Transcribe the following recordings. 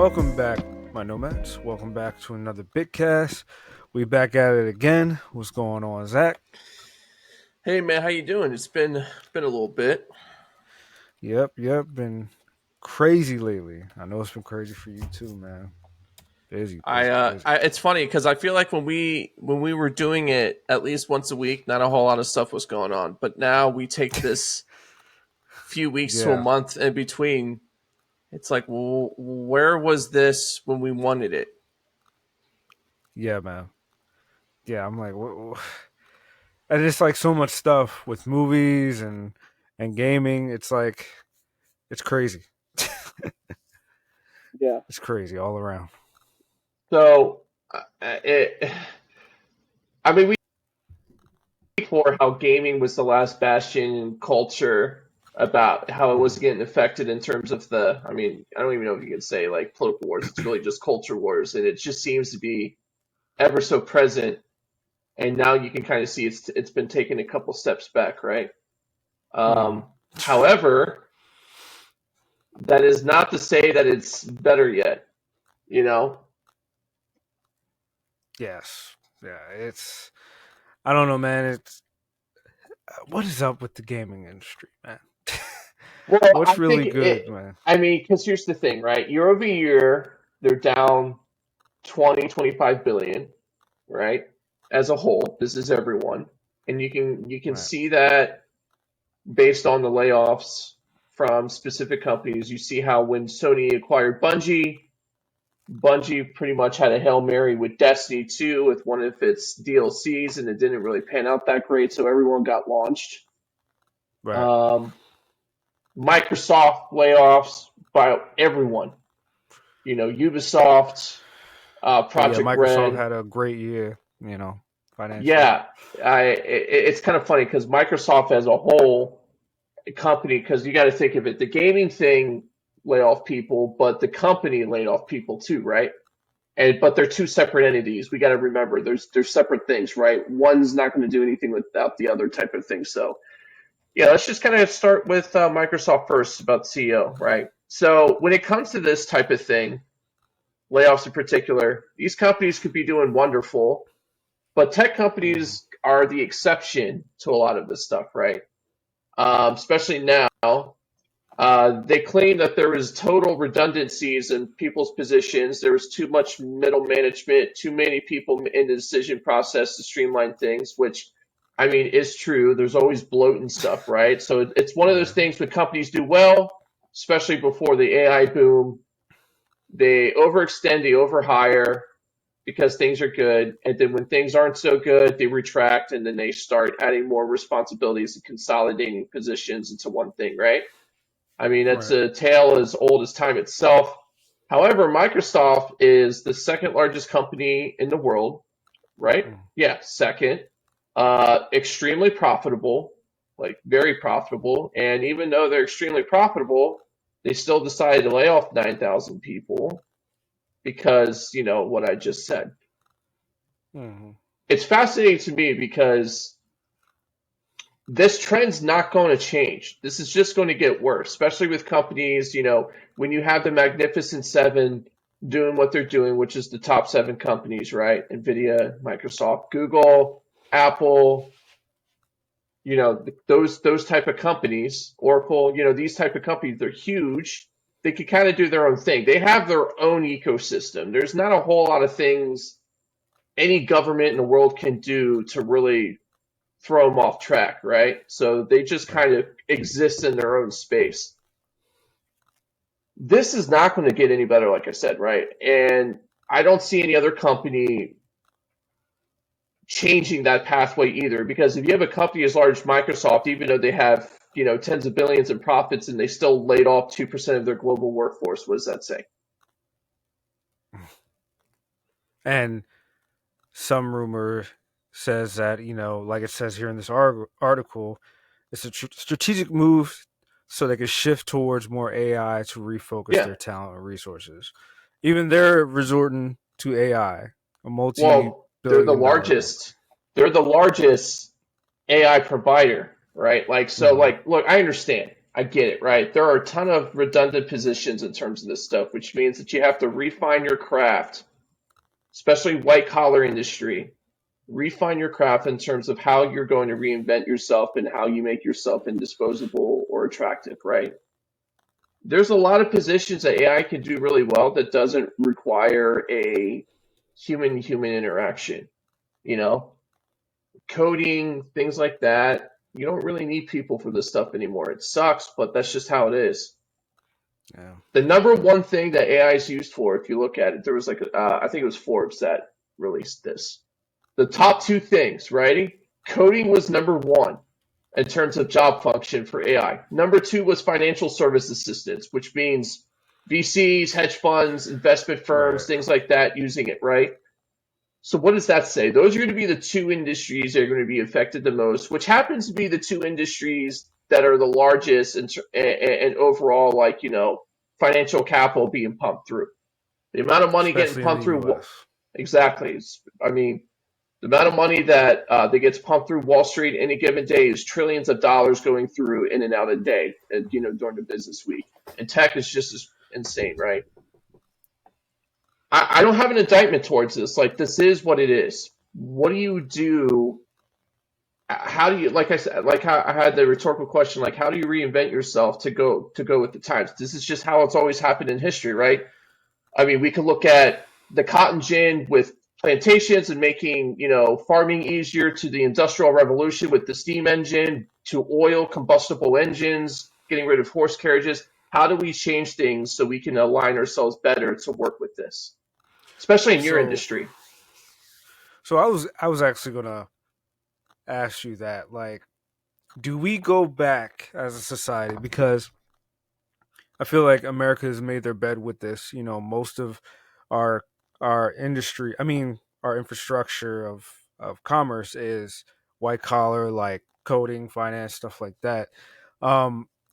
Welcome back, my nomads. Welcome back to another Bitcast. We back at it again. What's going on, Zach? Hey man, how you doing? It's been a little bit. Yep. Been crazy lately. I know it's been crazy for you too, man. Busy, I, busy, uh, busy. I it's funny because I feel like when we were doing it at least once a week, not a whole lot of stuff was going on. But now we take this few weeks to a Yeah, month in between. It's like, well, where was this when we wanted it? yeah, man. Yeah, I'm like, and it's like so much stuff with movies and gaming. It's like it's crazy. Yeah. It's crazy all around. So, it, I mean, we before how gaming was the last bastion in culture about how it was Mhm. getting affected in terms of the. I mean, I don't even know if you can say like political wars. It's really just culture wars, and it just seems to be ever so present, and now you can kind of see it's been taking a couple steps back, right? Mhm. However, that is not to say that it's better yet. You know, Yes. Yeah. It's. I don't know, man. It's what is up with the gaming industry, man? well, I What's think really good, it. man? I mean, because here's the thing, right? Year over year, they're down 20-25 billion, right? As a whole, this is everyone, and you can Right. see that based on the layoffs from specific companies. You see how when Sony acquired Bungie pretty much had a Hail Mary with Destiny 2 with one of its DLCs, and it didn't really pan out that great, so everyone got launched. Right. Um, Microsoft layoffs by everyone. Ubisoft, Yeah, Project Microsoft Red. had a great year, financially. Yeah, it's kind of funny because Microsoft as a whole company, because you got to think of it, the gaming thing laid off people, but the company laid off people too, right? But they're two separate entities. We got to remember there's separate things, right? One's not going to do anything without the other type of thing. So yeah, let's just kind of start with Microsoft first about the CEO, right? So when it comes to this type of thing, layoffs in particular, these companies could be doing wonderful, but tech Hmm. companies are the exception to a lot of this stuff, right? Especially now. They claim that there was total redundancies in people's positions. There was too much middle management, too many people in the decision process to streamline things, which, I mean, is true. There's always bloat and stuff, right? So it's one of those Yeah. things when companies do well, especially before the AI boom, they overextend, they overhire because things are good. And then when things aren't so good, they retract and then they start adding more responsibilities and consolidating positions into one thing, right? I mean, it's Right. a tale as old as time itself. However, Microsoft is the second largest company in the world, right? Mm. Yeah, second. Extremely profitable, like very profitable. And even though they're extremely profitable, they still decided to lay off 9,000 people because, what I just said. Hmm. It's fascinating to me because this trend's not going to change. This is just going to get worse, especially with companies, when you have the Magnificent Seven doing what they're doing, which is the top seven companies, right? NVIDIA, Microsoft, Google, Apple, those type of companies, Oracle, these type of companies, they're huge. They could kind of do their own thing. They have their own ecosystem. There's not a whole lot of things any government in the world can do to really throw them off track, right? So they just Right. kind of exist in their own space. This is not going to get any better, like I said, right? And I don't see any other company changing that pathway either, because if you have a company as large as Microsoft, even though they have tens of billions in profits and they still laid off 2% of their global workforce, what does that say? And some rumor says that, like it says here in this article, it's a strategic move so they can shift towards more AI to refocus Yeah. their talent and resources. Even they're resorting to AI, a multi Well, billion dollar company. they're the largest AI provider, right? Like, so, Hmm. like, look, I understand. I get it, right? There are a ton of redundant positions in terms of this stuff, which means that you have to refine your craft, especially white collar industry. Refine your craft in terms of how you're going to reinvent yourself and how you make yourself indisposable or attractive, right? There's a lot of positions that AI can do really well that doesn't require a human interaction, you know? Coding, things like that. You don't really need people for this stuff anymore. It sucks, but that's just how it is. Yeah. The number one thing that AI is used for, if you look at it, there was like, I think it was Forbes that released this. The top two things, right? Coding was number one in terms of job function for AI. Number two was financial service assistance, which means VCs, hedge funds, investment firms, Right. things like that using it, right? So what does that say? Those are going to be the two industries that are going to be affected the most, which happens to be the two industries that are the largest and overall, like, financial capital being pumped through. The amount of money getting Especially in the pumped through, U.S. exactly. I mean, the amount of money that gets pumped through Wall Street any given day is trillions of dollars going through in and out a day, during the business week. And tech is just as insane, right? I don't have an indictment towards this. Like, this is what it is. What do you do? How do you, like I said, like how I had the rhetorical question, like how do you reinvent yourself to go with the times? This is just how it's always happened in history, right? I mean, we could look at the cotton gin with plantations and making, farming easier, to the industrial revolution with the steam engine, to oil combustible engines, getting rid of horse carriages. How do we change things so we can align ourselves better to work with this, especially in your So, industry? I was actually gonna ask you that. Like, do we go back as a society? Because I feel like America has made their bed with this. Most of our our industry, I mean, our infrastructure of commerce is white collar, like coding, finance, stuff like that.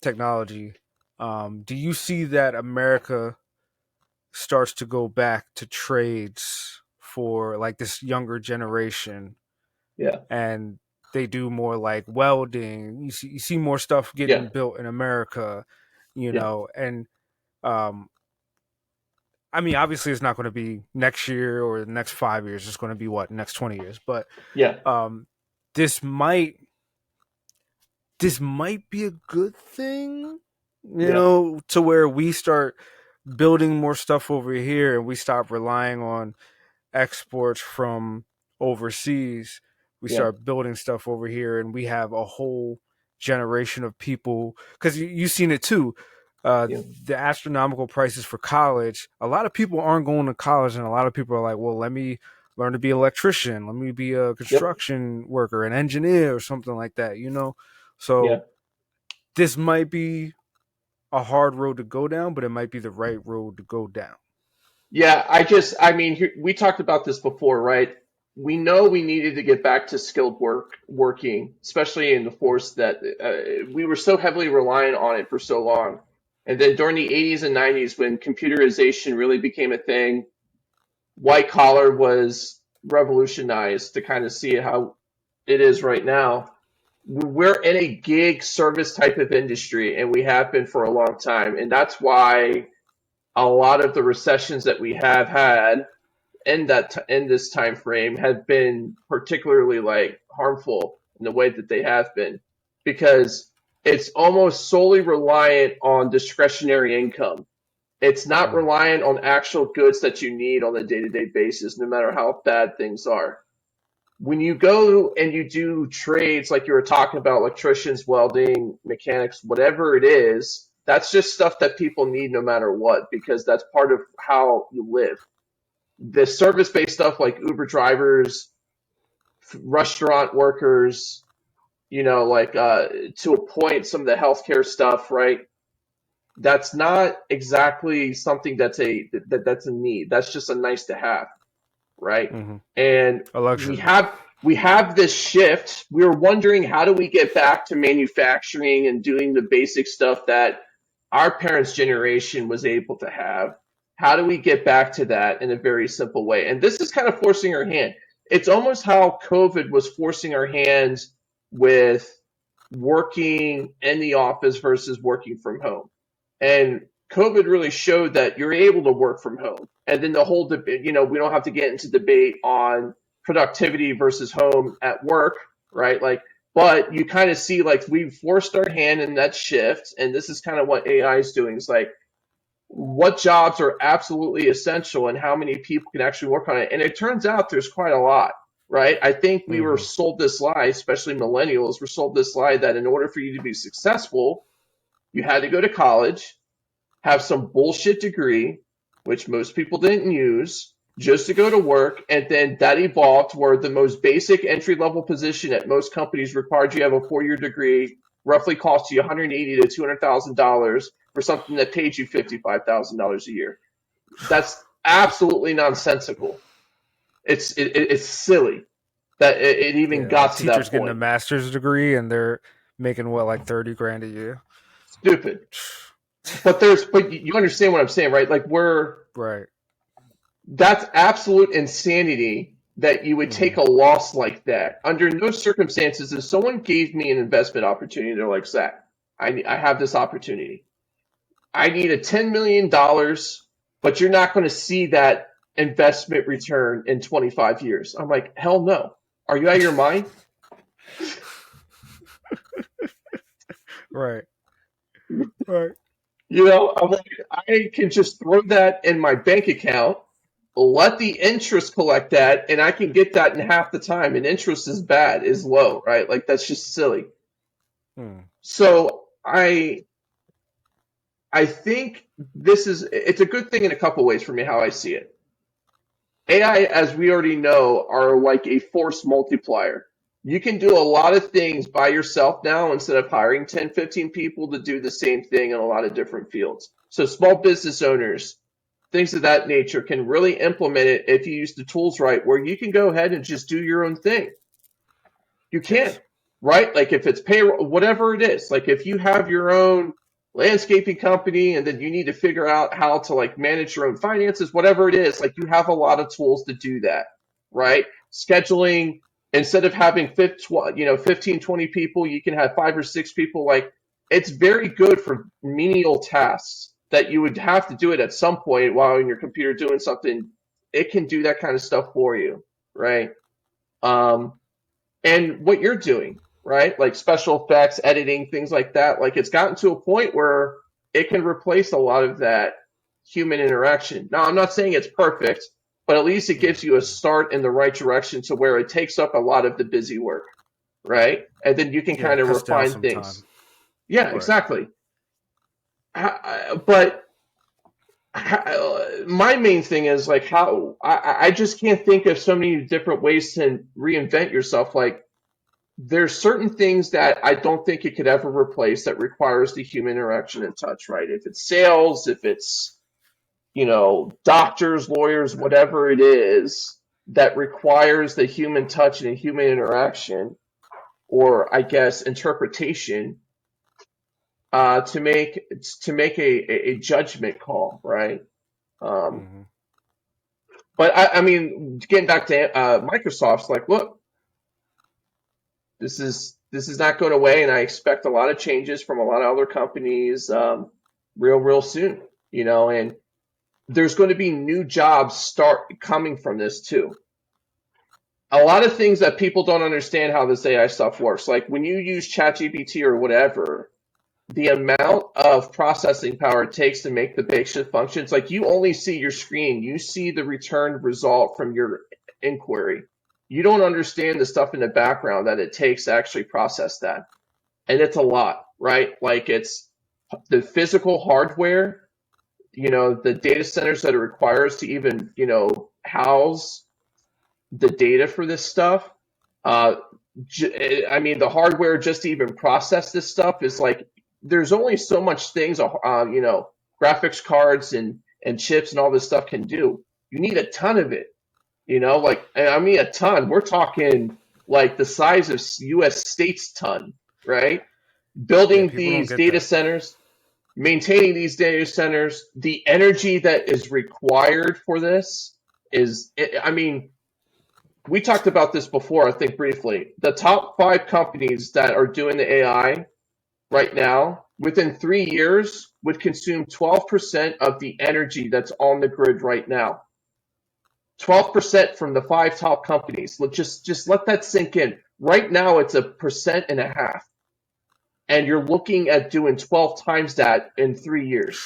Technology. Do you see that America starts to go back to trades for like this younger generation, Yeah, and they do more like welding? You see more stuff yeah, getting built in America, yeah, and um, I mean, obviously, it's not going to be next year or the next 5 years. It's going to be what, next 20 years. But yeah, um, this might this might be a good thing, yeah, to where we start building more stuff over here and we stop relying on exports from overseas. We yeah, start building stuff over here, and we have a whole generation of people. Because you've seen it too. yeah, The astronomical prices for college. A lot of people aren't going to college, and a lot of people are like, "Well, let me learn to be an electrician. Let me be a yep, construction worker, an engineer, or something like that." yeah. So this might be a hard road to go down, but it might be the right road to go down. Yeah, I mean, we talked about this before, right? We know we needed to get back to skilled working, especially in the force that we were so heavily reliant on it for so long. And then during the 80s and 90s, when computerization really became a thing, white collar was revolutionized to kind of see how it is right now. We're in a gig service type of industry, and we have been for a long time. And that's why a lot of the recessions that we have had in this time frame have been particularly like harmful in the way that they have been, because it's almost solely reliant on discretionary income. It's not Mm. reliant on actual goods that you need on a day-to-day basis, no matter how bad things are. When you go and you do trades like you were talking about, electricians, welding, mechanics, whatever it is, that's just stuff that people need no matter what, because that's part of how you live. The service based stuff like Uber drivers, restaurant workers, like to a point, some of the healthcare stuff, right? That's not exactly something that's a need. That's just a nice to have, right? Hmm. And A we luxury. have we have this shift. We were wondering, how do we get back to manufacturing and doing the basic stuff that our parents' generation was able to have? How do we get back to that in a very simple way? And this is kind of forcing our hand. It's almost how COVID was forcing our hands with working in the office versus working from home. And COVID really showed that you're able to work from home. And then the whole debate, we don't have to get into debate on productivity versus home at work, right? Like, but you kind of see like we've forced our hand in that shift. And this is kind of what AI is doing. It's like, what jobs are absolutely essential and how many people can actually work on it. And it turns out there's quite a lot, right? I think we were Mm-hmm. sold this lie, especially millennials, were sold this lie that in order for you to be successful, you had to go to college, have some bullshit degree, which most people didn't use, just to go to work. And then that evolved where the most basic entry level position at most companies required you have a 4-year degree, roughly cost you $180,000 to $200,000 for something that paid you $55,000 a year. That's absolutely nonsensical. It's silly that it even Yeah, like got to that teachers getting a point. master's degree and they're making what, like 30 grand a year. Stupid. But you understand what I'm saying, right? Like Right. that's absolute insanity that you would Mm-hmm. take a loss like that. Under no circumstances, if someone gave me an investment opportunity, they're like, Zach, I have this opportunity. I need a $10 million, but you're not going to see that investment return in 25 years. I'm like, hell no. Are you out of your mind? Right. Right. I'm like, I can just throw that in my bank account, let the interest collect that, and I can get that in half the time. And interest is bad, is low, right? Like that's just silly. Mm. So I think it's a good thing in a couple ways for me how I see it. AI, as we already know, are like a force multiplier. You can do a lot of things by yourself now instead of hiring 10, 15 people to do the same thing in a lot of different fields. So small business owners, things of that nature can really implement it if you use the tools right, where you can go ahead and just do your own thing. You can, Yes. right? Like if it's payroll, whatever it is, like if you have your own landscaping company and then you need to figure out how to like manage your own finances, whatever it is, like you have a lot of tools to do that, right? Scheduling, instead of having 15, 20 people, you can have 5 or 6 people. Like it's very good for menial tasks that you would have to do it at some point while on your computer doing something. It can do that kind of stuff for you, right? Um, and what you're doing, right? Like special effects, editing, things like that. Like it's gotten to a point where it can replace a lot of that human interaction. Now, I'm not saying it's perfect, but at least it gives you a Mm-hmm. start in the right direction to where it takes up a lot of the busy work, right? And then you can Yeah, kind it of cuts down refine some time. things. Yeah, Right. exactly. But my main thing is like how I just can't think of so many different ways to reinvent yourself. Like there's certain things that I don't think it could ever replace that requires the human interaction and touch, right? If it's sales, if it's, doctors, lawyers, whatever it is that requires the human touch and the human interaction, or I guess interpretation, to make a judgment call, right? Um, Mm-hmm. but I mean, getting back to Microsoft's like, look, this is not going away, and I expect a lot of changes from a lot of other companies real soon. And there's going to be new jobs start coming from this too. A lot of things that people don't understand how this AI stuff works. Like when you use ChatGPT or whatever, the amount of processing power it takes to make the basic functions, like you only see your screen, you see the returned result from your inquiry. You don't understand the stuff in the background that it takes to actually process that. And it's a lot, right? Like it's the physical hardware, the data centers that it requires to even, house the data for this stuff. Uh, I mean, the hardware just to even process this stuff is like there's only so much things, graphics cards and chips and all this stuff can do. You need a ton of it, like and I mean a ton. We're talking like the size of U.S. states ton, right? Yeah, Building people don't these get data that. centers, maintaining these data centers, the energy that is required for this I mean, we talked about this before, I think briefly. The top five companies that are doing the AI right now, within 3 years, would consume 12% of the energy that's on the grid right now. 12% from the five top companies. Just let that sink in. Right now, it's 1.5%, and you're looking at doing 12 times that in 3 years.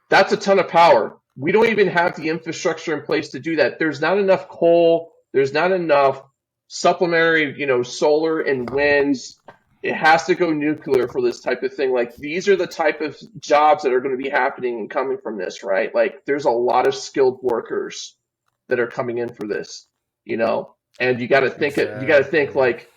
That's a ton of power. We don't even have the infrastructure in place to do that. There's not enough coal. There's not enough supplementary, solar and winds. It has to go nuclear for this type of thing. Like these are the type of jobs that are going to be happening and coming from this, right? Like there's a lot of skilled workers that are coming in for this, and you got to think Exactly. like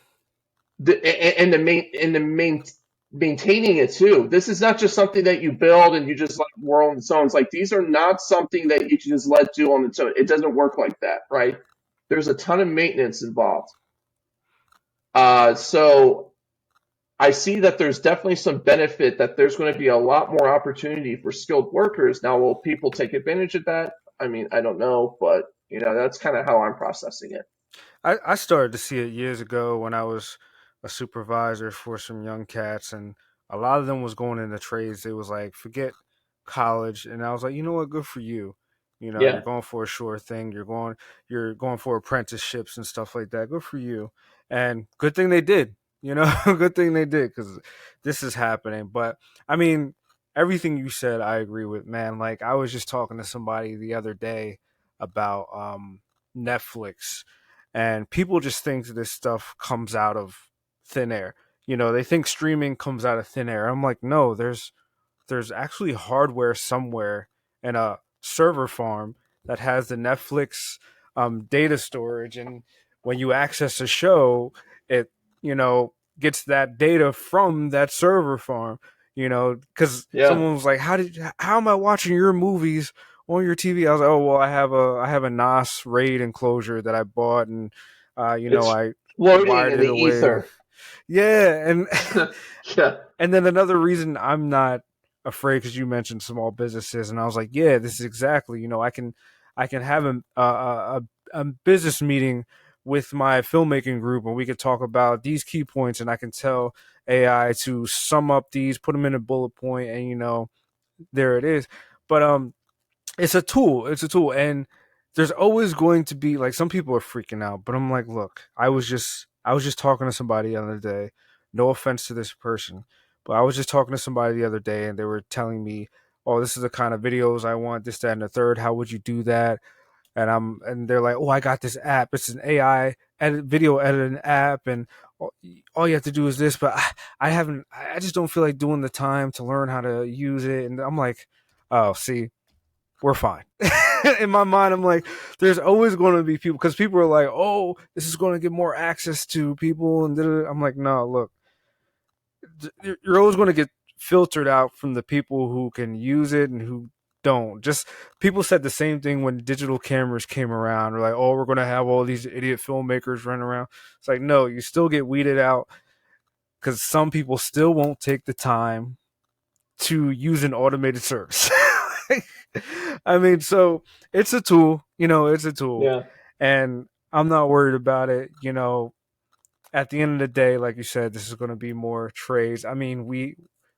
and the maintaining it too. This is not just something that you build and you just like whirl on its own. It's like these are not something that you can just let do on its own. It doesn't work like that, right? There's a ton of maintenance involved. So I see that there's definitely some benefit that there's going to be a lot more opportunity for skilled workers. Now, will people take advantage of that? I mean, I don't know, but that's kind of how I'm processing it. I started to see it years ago when I was a supervisor for some young cats, and a lot of them was going into trades. It was like, forget college, and I was like, you know what, good for you. You're Yeah, going for a sure thing. You're going for apprenticeships and stuff like that. Good for you, and good thing they did. Good thing they did because this is happening. But I mean, everything you said, I agree with, man. Like I was just talking to somebody the other day about Netflix, and people just think this stuff comes out of thin air. They think streaming comes out of thin air. I'm like, no, there's actually hardware somewhere in a server farm that has the Netflix data storage, and when you access a show, it gets that data from that server farm. Because yeah. someone was like, how am I watching your movies on your TV? I was like, oh well, I have a NAS RAID enclosure that I bought, and It's I floating wired in it the away. ether. Yeah, and Yeah, and then another reason I'm not afraid, because you mentioned small businesses, and I was like, yeah, this is exactly. I can have a business meeting with my filmmaking group, and we could talk about these key points, and I can tell AI to sum up these, put them in a bullet point, and there it is. But it's a tool. It's a tool, and there's always going to be like some people are freaking out, but I'm like, look, I was just talking to somebody the other day. No offense to this person, but I was just talking to somebody the other day, and they were telling me, "Oh, this is the kind of videos I want. This, that, and the third. How would you do that?" And they're like, "Oh, I got this app. It's an AI video editing app, and all you have to do is this." But I haven't. I just don't feel like doing the time to learn how to use it, and I'm like, "Oh, see, we're fine." In my mind, I'm like, there's always going to be people, because people are like, oh, this is going to get more access to people, and da-da-da. I'm like, no, look, you're always going to get filtered out from the people who can use it and who don't. Just people said the same thing when digital cameras came around. They're like, oh, we're going to have all these idiot filmmakers running around. It's like, no, you still get weeded out because some people still won't take the time to use an automated service. I mean, so it's a tool, it's a tool. yeah. And I'm not worried about it. At the end of the day, like you said, this is going to be more trades. I mean,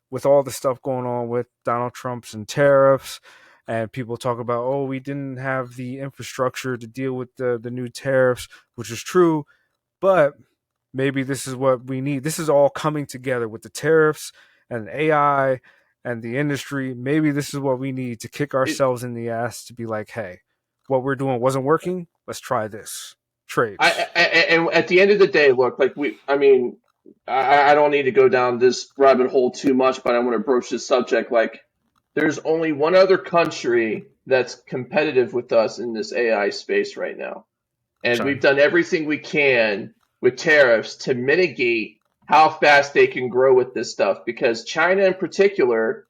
with all the stuff going on with Donald Trump's and tariffs, and people talk about, oh, we didn't have the infrastructure to deal with the new tariffs, which is true, but maybe this is what we need. This is all coming together with the tariffs and AI and the industry. Maybe this is what we need to kick It, ourselves in the ass to be like, hey, what we're doing wasn't working. Let's try this. Trades. and at the end of the day, look, like I mean, I don't need to go down this rabbit hole too much, but I want to broach this subject. Like, there's only one other country that's competitive with us in this AI space right now. And we've China. done everything we can with tariffs to mitigate how fast they can grow with this stuff because China in particular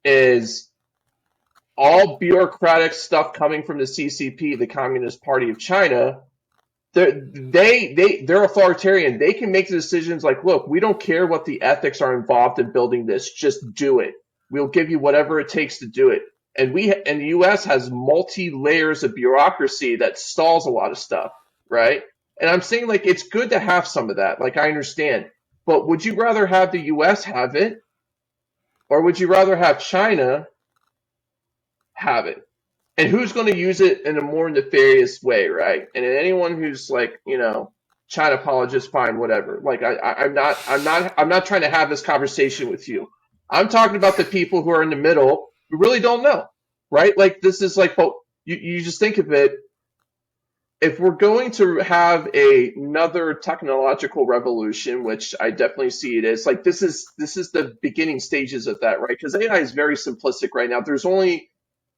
is all bureaucratic stuff coming from the CCP, the Communist Party of China. They're authoritarian. They can make the decisions like, look, we don't care what the ethics are involved in building this. Just do it. We'll give you whatever it takes to do it. And the U.S. has multi layers of bureaucracy that stalls a lot of stuff. right? And I'm saying like it's good to have some of that. Like I understand, but would you rather have the U.S. have it, or would you rather have China have it? And who's going to use it in a more nefarious way, right? And anyone who's like, China apologist, fine, whatever. Like I'm not trying to have this conversation with you. I'm talking about the people who are in the middle who really don't know, right? Like this is like, but you just think of it. If we're going to have another technological revolution, which I definitely see it as, like this is the beginning stages of that, right? Because AI is very simplistic right now. There's only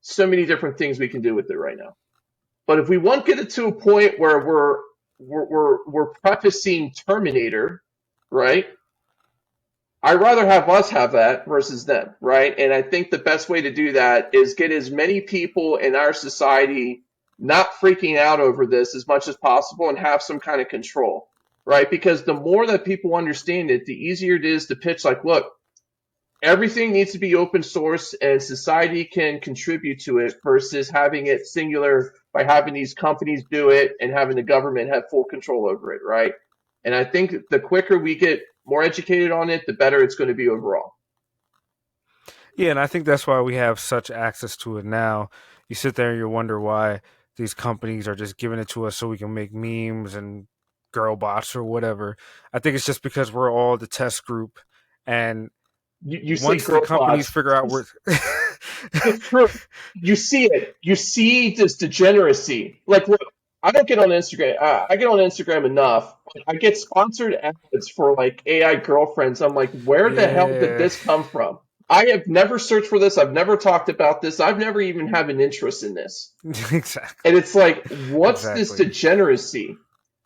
so many different things we can do with it right now. But if we want to get it to a point where we're prefacing Terminator, right? I'd rather have us have that versus them, right? And I think the best way to do that is get as many people in our society not freaking out over this as much as possible and have some kind of control, right? Because the more that people understand it, the easier it is to pitch like, look, everything needs to be open source and society can contribute to it versus having it singular by having these companies do it and having the government have full control over it, right? And I think the quicker we get more educated on it, the better it's going to be overall. Yeah, and I think that's why we have such access to it now. You sit there and you wonder why these companies are just giving it to us so we can make memes and girl bots or whatever. I think it's just because we're all the test group, and You say once the girl companies bots. figure out where It's true. You see it. You see this degeneracy. Like, look, I don't get on Instagram. I get on Instagram enough. I get sponsored ads for like AI girlfriends. I'm like, where the hell did yeah, this come from? I have never searched for this. I've never talked about this. I've never even had an interest in this. exactly, And it's like, what's this exactly. degeneracy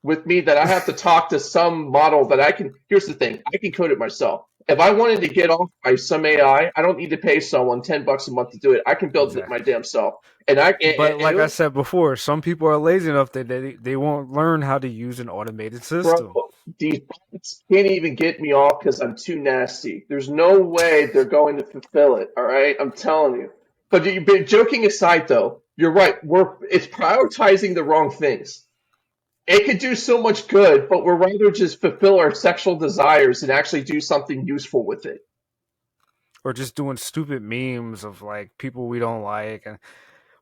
with me that I have to talk to some model that I can? Here's the thing, I can code it myself. If I wanted to get off by some AI, I don't need to pay someone $10 a month to do it. I can build it my Exactly. damn self. And I But and like I said before, some people are lazy enough that they won't learn how to use an automated bro, system. these bots can't even get me off because I'm too nasty. There's no way they're going to fulfill it. All right, I'm telling you. But joking aside, though, you're right. It's prioritizing the wrong things. It could do so much good, but we'd rather just fulfill our sexual desires and actually do something useful with it. Or just doing stupid memes of like people we don't like. And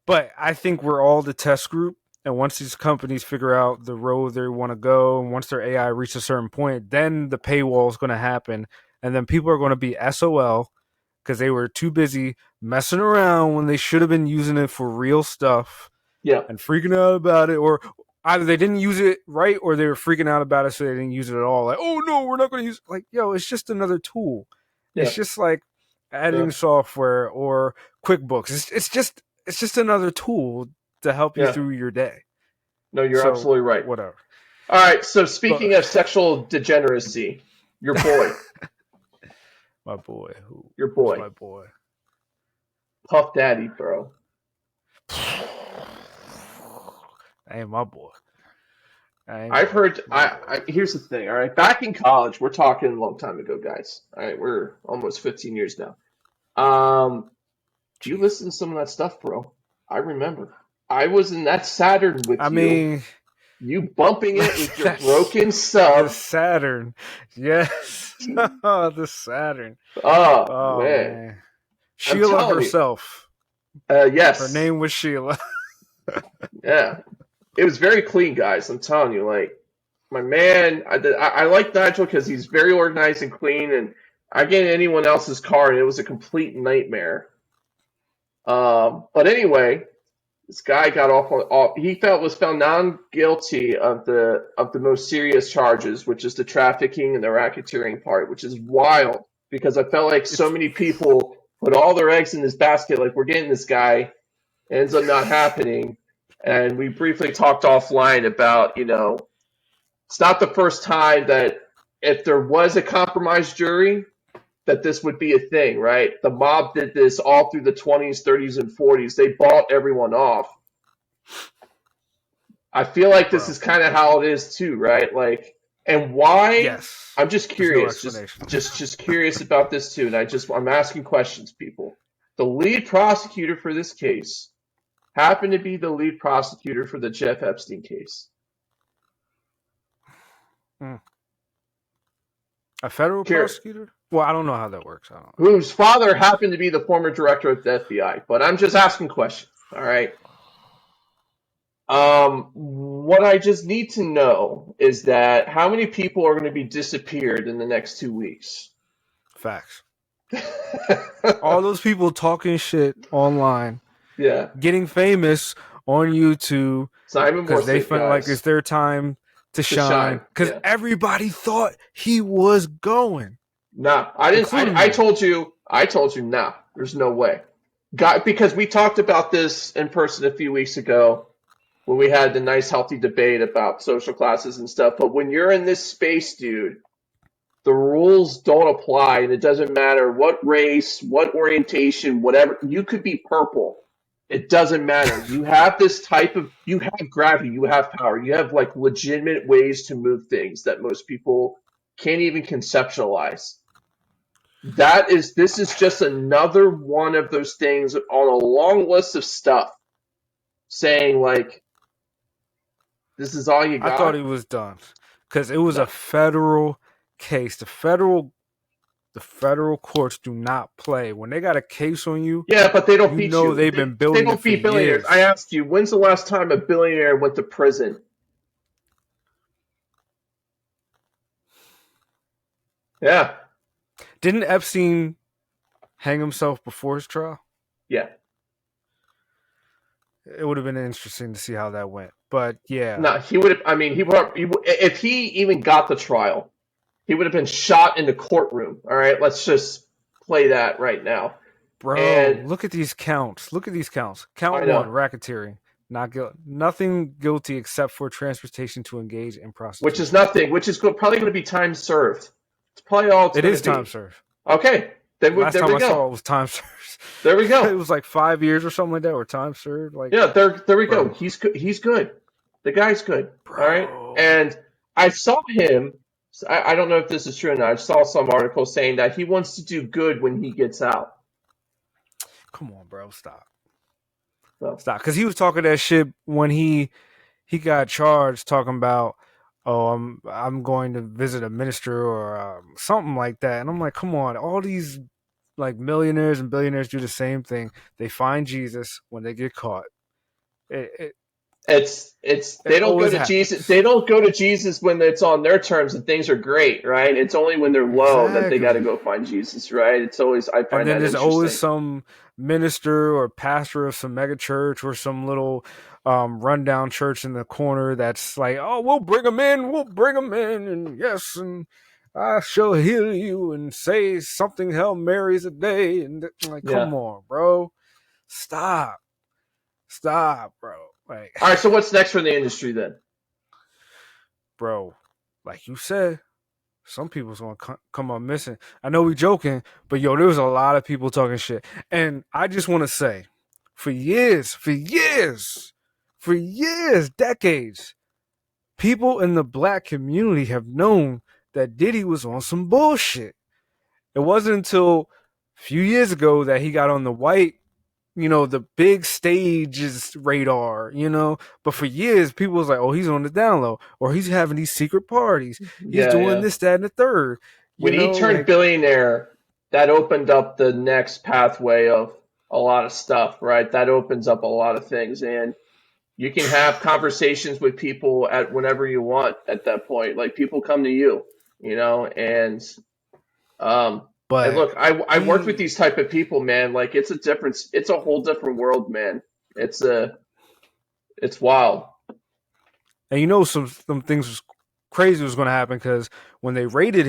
but I think we're all the test group. And once these companies figure out the road they want to go, and once their AI reaches a certain point, then the paywall is going to happen, and then people are going to be SOL because they were too busy messing around when they should have been using it for real stuff Yeah, and freaking out about it, or either they didn't use it right or they were freaking out about it so they didn't use it at all. Like, oh no, we're not going to use it. Like, yo, it's just another tool. It's yeah, just like yeah, editing software or QuickBooks. It's just another tool to help you yeah. through your day. No, you're So absolutely right. whatever. All right, so But speaking of sexual degeneracy, your boy, my boy, your who's boy, my boy? Puff Daddy, bro. That ain't my boy. That ain't I've heard. my boy. Here's the thing. All right, back in college, we're talking a long time ago, guys. All right, we're almost 15 years now. You Jeez. listen to some of that stuff, bro. I remember. I was in that Saturn I with you. mean, You bumping it with your that's broken the sub. Saturn. Yes. Oh, the Saturn. Oh Oh man, man. I'm Sheila telling you. herself. Her Yes, name was Sheila. yeah. It was very clean, guys. I'm telling you, like my man. I like Nigel because he's very organized and clean, and I get in anyone else's car and it was a complete nightmare. But anyway, this guy got off. He felt was found non guilty of the most serious charges, which is the trafficking and the racketeering part, which is wild because I felt like so It's many people put all their eggs in this basket. Like we're getting this guy, it ends up not happening. And we briefly talked offline about it's not the first time that if there was a compromised jury that this would be a thing, right? The mob did this all through the 20s, 30s, and 40s. They bought everyone off. I feel like this bro. is kind of how it is too, right? Like, and why? Yes. I'm just There's no curious, explanation. just curious about this too, and I'm asking questions, people. The lead prosecutor for this case happened to be the lead prosecutor for the Jeff Epstein case. Mm. A federal Here, prosecutor? Well, I don't know how that works. I don't know. whose father happened to be the former director of the FBI. But I'm just asking questions. All right. What I just need to know is that how many people are going to be disappeared in the next 2 weeks? Facts. All those people talking shit online, Yeah, getting famous on YouTube Simon because they Morset, felt like it's guys, their time to to shine. shine because Yeah. everybody thought he was going, Nah, I didn't. including I me. told you. I told you. Nah, there's no way. Because we talked about this in person a few weeks ago when we had the nice, healthy debate about social classes and stuff. But when you're in this space, dude, the rules don't apply, and it doesn't matter what race, what orientation, whatever. You could be purple. It doesn't matter. You have this type of. You have gravity. You have power. You have like legitimate ways to move things that most people can't even conceptualize. This is just another one of those things on a long list of stuff saying like this is all you I thought he got. was done because it was a No. federal case. The federal courts do not play when they got a case on you. Yeah, but they don't You beat know you. they've been They building it don't for beat billionaires. I years. asked you, when's the last time a billionaire went to prison? Yeah. Didn't Epstein hang himself before his trial? Yeah. It would have been interesting to see how that went. But yeah, No, he would have. I mean, if he even got the trial, he would have been shot in the courtroom. All right, let's just play that right now. bro, And look at these counts. Look at these counts. Count I one, know, racketeering. Not guilty. Nothing guilty except for transportation to engage in which is prostitution. nothing, which is probably going to be time served. It's probably all it's It going to is time be. served. Okay, Last there time we I go. saw it was time served. There we It go. was like 5 years or something like that, or time served. Like, Yeah, there we go. bro, He's good. He's good. The guy's good. All right. bro, And I saw him. I don't know if this is true or not. I saw some article saying that he wants to do good when he gets out. come on, bro, stop, So, stop. Because he was talking that shit when he got charged, talking about, oh, I'm going to visit a minister or something like that, and I'm like, come on, all these like millionaires and billionaires do the same thing. They find Jesus when they get caught. It it, it's it they don't go always to Jesus. happens. They don't go to Jesus when it's on their terms and things are great, right? It's only when they're low that they got to Exactly. go find Jesus, right? It's always I And find then that there's always interesting. some minister or pastor of some mega church or some little rundown church in the corner that's like, oh, we'll bring them in, and yes, and I shall heal you and say something Hail Marys a day, and like, Yeah. come on, bro, stop, stop, bro, like, All right. So what's next for the industry then? bro, like you said, some people's gonna come up missing. I know we joking, but yo, there was a lot of people talking shit, and I just want to say, for years, decades, people in the black community have known that Diddy was on some bullshit. It wasn't until a few years ago that he got on the white, the big stage's radar. But for years, people was like, oh, he's on the down low, or he's having these secret parties. He's Yeah, doing yeah. this, that, and the third. When he turned Like, billionaire, that opened up the next pathway of a lot of stuff, right? That opens up a lot of things, and you can have conversations with people at whenever you want at that point. Like people come to you, um, and but look, I worked with he, these type of people, man. Like it's a whole different world, man. It's a, it's wild. and some things was crazy was going to happen because when they raided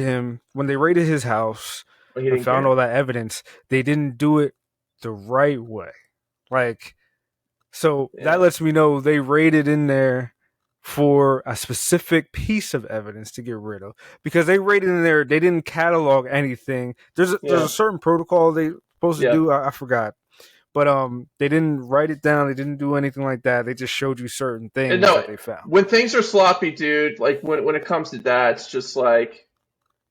his house But he and didn't found all care. that evidence, they didn't do it the right way. Like, so that Yeah, lets me know they raided in there for a specific piece of evidence to get rid of because they raided in there. They didn't catalog anything. There's a yeah, certain protocol they supposed to yeah. do. I forgot, but they didn't write it down. They didn't do anything like that. They just showed you certain And things no, that they found. when things are sloppy, dude, like when it comes to that, it's just like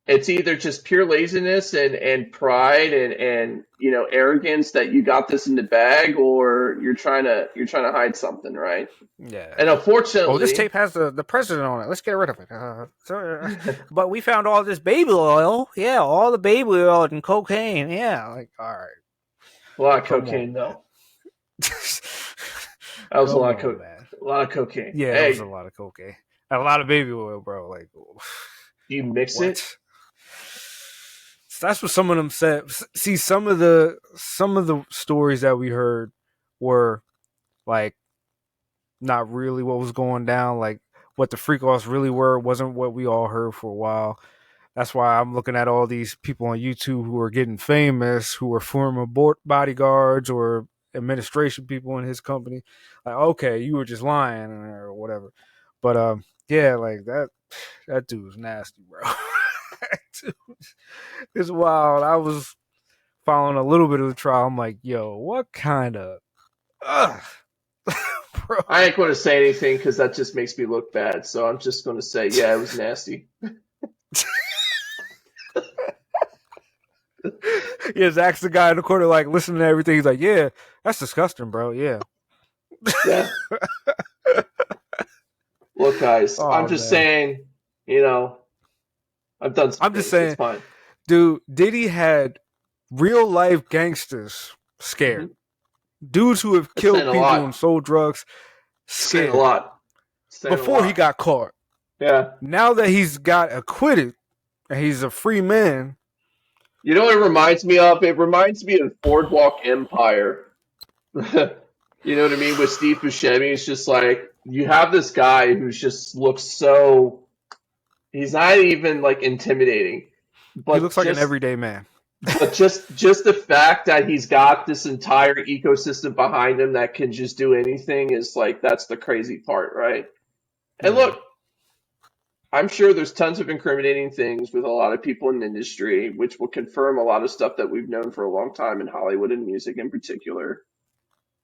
It's either just pure laziness and pride and arrogance that you got this in the bag, or you're trying to hide something, right? Yeah. And Oh, this unfortunately, tape has the president on it. Let's get rid of it. But we found all this baby oil. Yeah, all the baby oil and cocaine. Yeah, like all right, a lot of come on, cocaine man. though. That was a Come lot of on, man. a lot of cocaine. Yeah, it was a Hey, lot of cocaine. A lot of baby oil, bro. Like, do you mix it? what? So that's what some of them said. See, some of the stories that we heard were like not really what was going down. Like what the freak offs really were wasn't what we all heard for a while. That's why I'm looking at all these people on YouTube who are getting famous, who are former bodyguards or administration people in his company. Like, okay, you were just lying or whatever. But yeah, like that dude's nasty, bro. That dude is wild. I was following a little bit of the trial. I'm like, yo, what kind of, ugh, I bro? ain't going to say anything because that just makes me look bad. So I'm just going to say, yeah, it was nasty. Yeah, Zach's the guy in the corner, like listening to everything. He's like, yeah, that's disgusting, bro. Yeah. Yeah. Look, guys, I'm Oh just man. saying, you know, I've done some I'm just things. It's saying, fine. dude, Diddy had real life gangsters scared. Hmm. Dudes who have It's saying killed a people and lot. sold drugs It's saying a scared lot. It's saying a before he lot. got caught. Yeah. Now that he's got acquitted and he's a free man, You know what it reminds me of? It reminds me of Boardwalk Empire. You know what I mean? With Steve Buscemi, it's just like you have this guy who just looks so. He's not even like intimidating, he but looks like an just everyday man. but just the fact that he's got this entire ecosystem behind him that can just do anything is like that's the crazy part, right? And Yeah. look, I'm sure there's tons of incriminating things with a lot of people in the industry, which will confirm a lot of stuff that we've known for a long time in Hollywood and music in particular.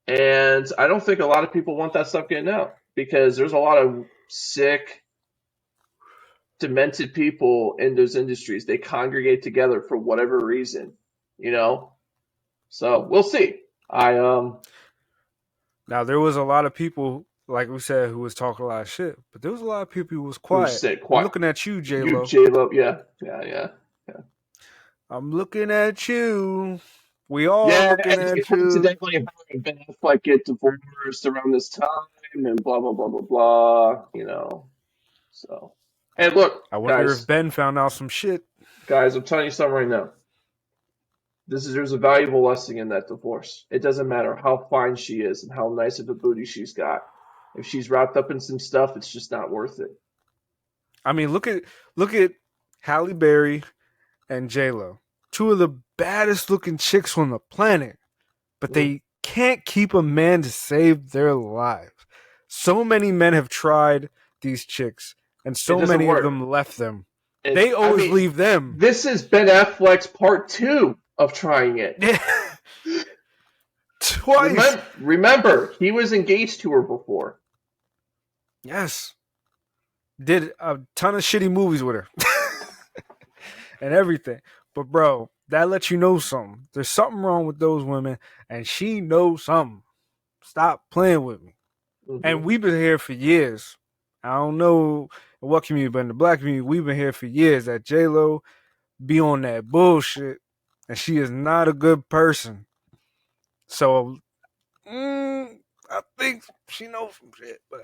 And I don't think a lot of people want that stuff getting out because there's a lot of sick, demented people in those industries. They congregate together for whatever reason, you know? So we'll see. I Now there was a lot of people, like we said, who was talking a lot of shit, but there was a lot of people who was who quiet. said I'm quiet looking at you, J you Lo. J Lo, yeah, yeah, yeah. Yeah. I'm looking at you. We all Yeah, looking and they at you. coincidentally had Ben Affleck get divorced around this time and blah blah blah blah blah, you know. So hey look, I wonder if guys, Ben found out some shit. I'm telling you something right now. There's a valuable lesson in that divorce. It doesn't matter how fine she is and how nice of a booty she's got. If she's wrapped up in some stuff, it's just not worth it. I mean, look at Halle Berry and J Lo, two of the baddest looking chicks on the planet, but Mm. they can't keep a man to save their lives. So many men have tried these chicks, and It so doesn't many of work. them left them. And They I always mean, leave them. this is Ben Affleck's part two of trying it. Twice. Remember, he was engaged to her before. Yes. Did a ton of shitty movies with her and everything. But bro, that lets you know something. There's something wrong with those women, and she knows something. Stop playing with me. And Hmm. we've been here for years. I don't know in what community, but in the black community, we've been here for years. That J Lo be on that bullshit, and she is not a good person. So I think she knows some shit, but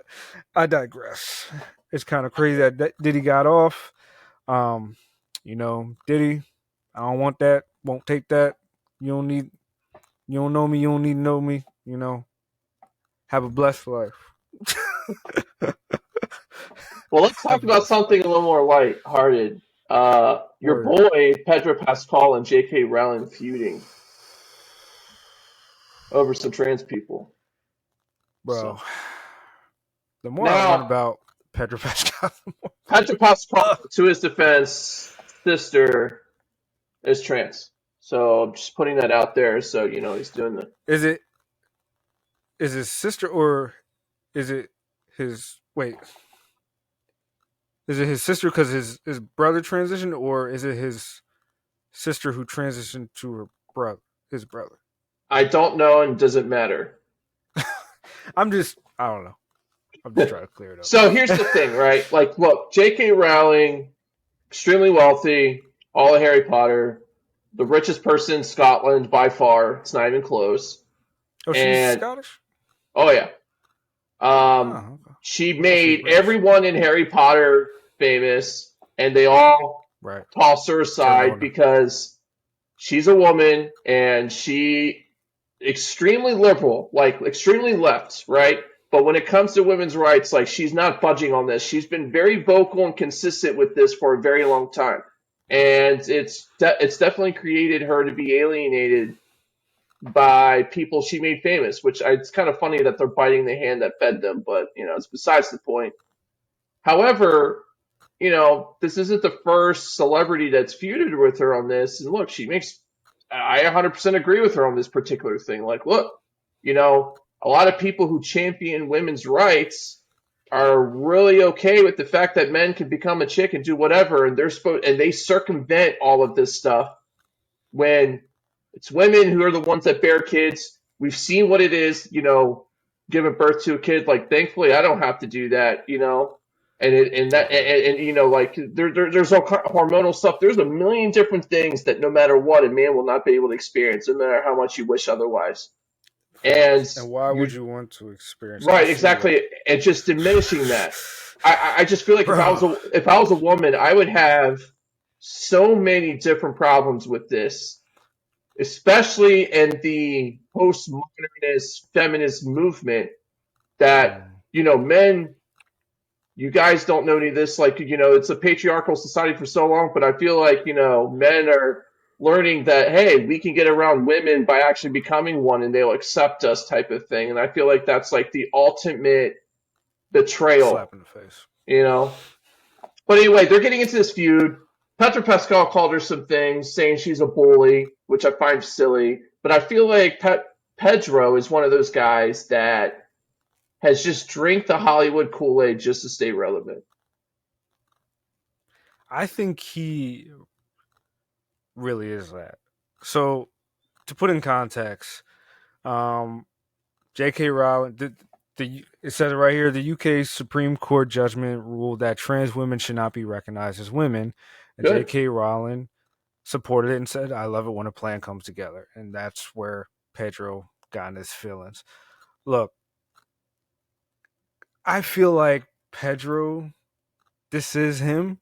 I digress. It's kind of crazy that Diddy got off. Um, Diddy, I don't want that. Won't take that. You don't need. You don't know me. You don't need to know me. Have a blessed life. Well, let's talk Have a about blessed something life. a little more light-hearted. Your Word, boy Pedro Pascal and J.K. Rowling feuding over some trans people. bro. So The more I learn now, about Pedro Pascal, the more I'm Pedro like, Pascal, ugh. to his defense, sister is trans. So I'm just putting that out there. So he's doing the. Is it his sister or is it his? Wait, Is it his sister because his brother transitioned, or is it his sister who transitioned to her brother, his brother? I don't know, and does it matter? I don't know. I'm just trying to clear it So here's up. the thing, right? Like, look, J.K. Rowling, extremely wealthy, all of Harry Potter, the richest person in Scotland by far. It's not even close. Oh, she's And Scottish. oh yeah, Oh, okay. she I thought she was made British. everyone in Harry Potter famous, and they all Right. toss her Turned aside on her. because she's a woman and she extremely liberal, like extremely left, right? But when it comes to women's rights, like she's not budging on this. She's been very vocal and consistent with this for a very long time, and it's definitely created her to be alienated by people she made famous. Which it's kind of funny that they're biting the hand that fed them, but it's besides the point. However, this isn't the first celebrity that's feuded with her on this. And look, I 100% agree with her on this particular thing. Like, look, a lot of people who champion women's rights are really okay with the fact that men can become a chick and do whatever, and they circumvent all of this stuff when it's women who are the ones that bear kids. We've seen what it is, giving birth to a kid. Like, thankfully, I don't have to do that, and Okay. like there's all hormonal stuff. There's a million different things that no matter what, a man will not be able to experience, no matter how much you wish otherwise. And Facts. And why you're would you want to experience? I right, feel like, exactly, and just diminishing that. I just feel like bro. if I was a woman, I would have so many different problems with this, especially in the postmodernist feminist movement that, Mm. men, you guys don't know any of this. Like, it's a patriarchal society for so long, but I feel like, men are learning that, hey, we can get around women by actually becoming one and they'll accept us type of thing. And I feel like that's like the ultimate betrayal, Slap in the face. you know? But anyway, they're getting into this feud. Pedro Pascal called her some things, saying she's a bully, which I find silly. But I feel like Pedro is one of those guys that has just drank the Hollywood Kool-Aid just to stay relevant. I think he really is that. So to put in context, um, J.K. Rowling, it says it right here. The UK's Supreme Court judgment ruled that trans women should not be recognized as women, and Good. J.K. Rowling supported it and said, "I love it when a plan comes together," and that's where Pedro got in his feelings. Look, I feel like Pedro. This is him.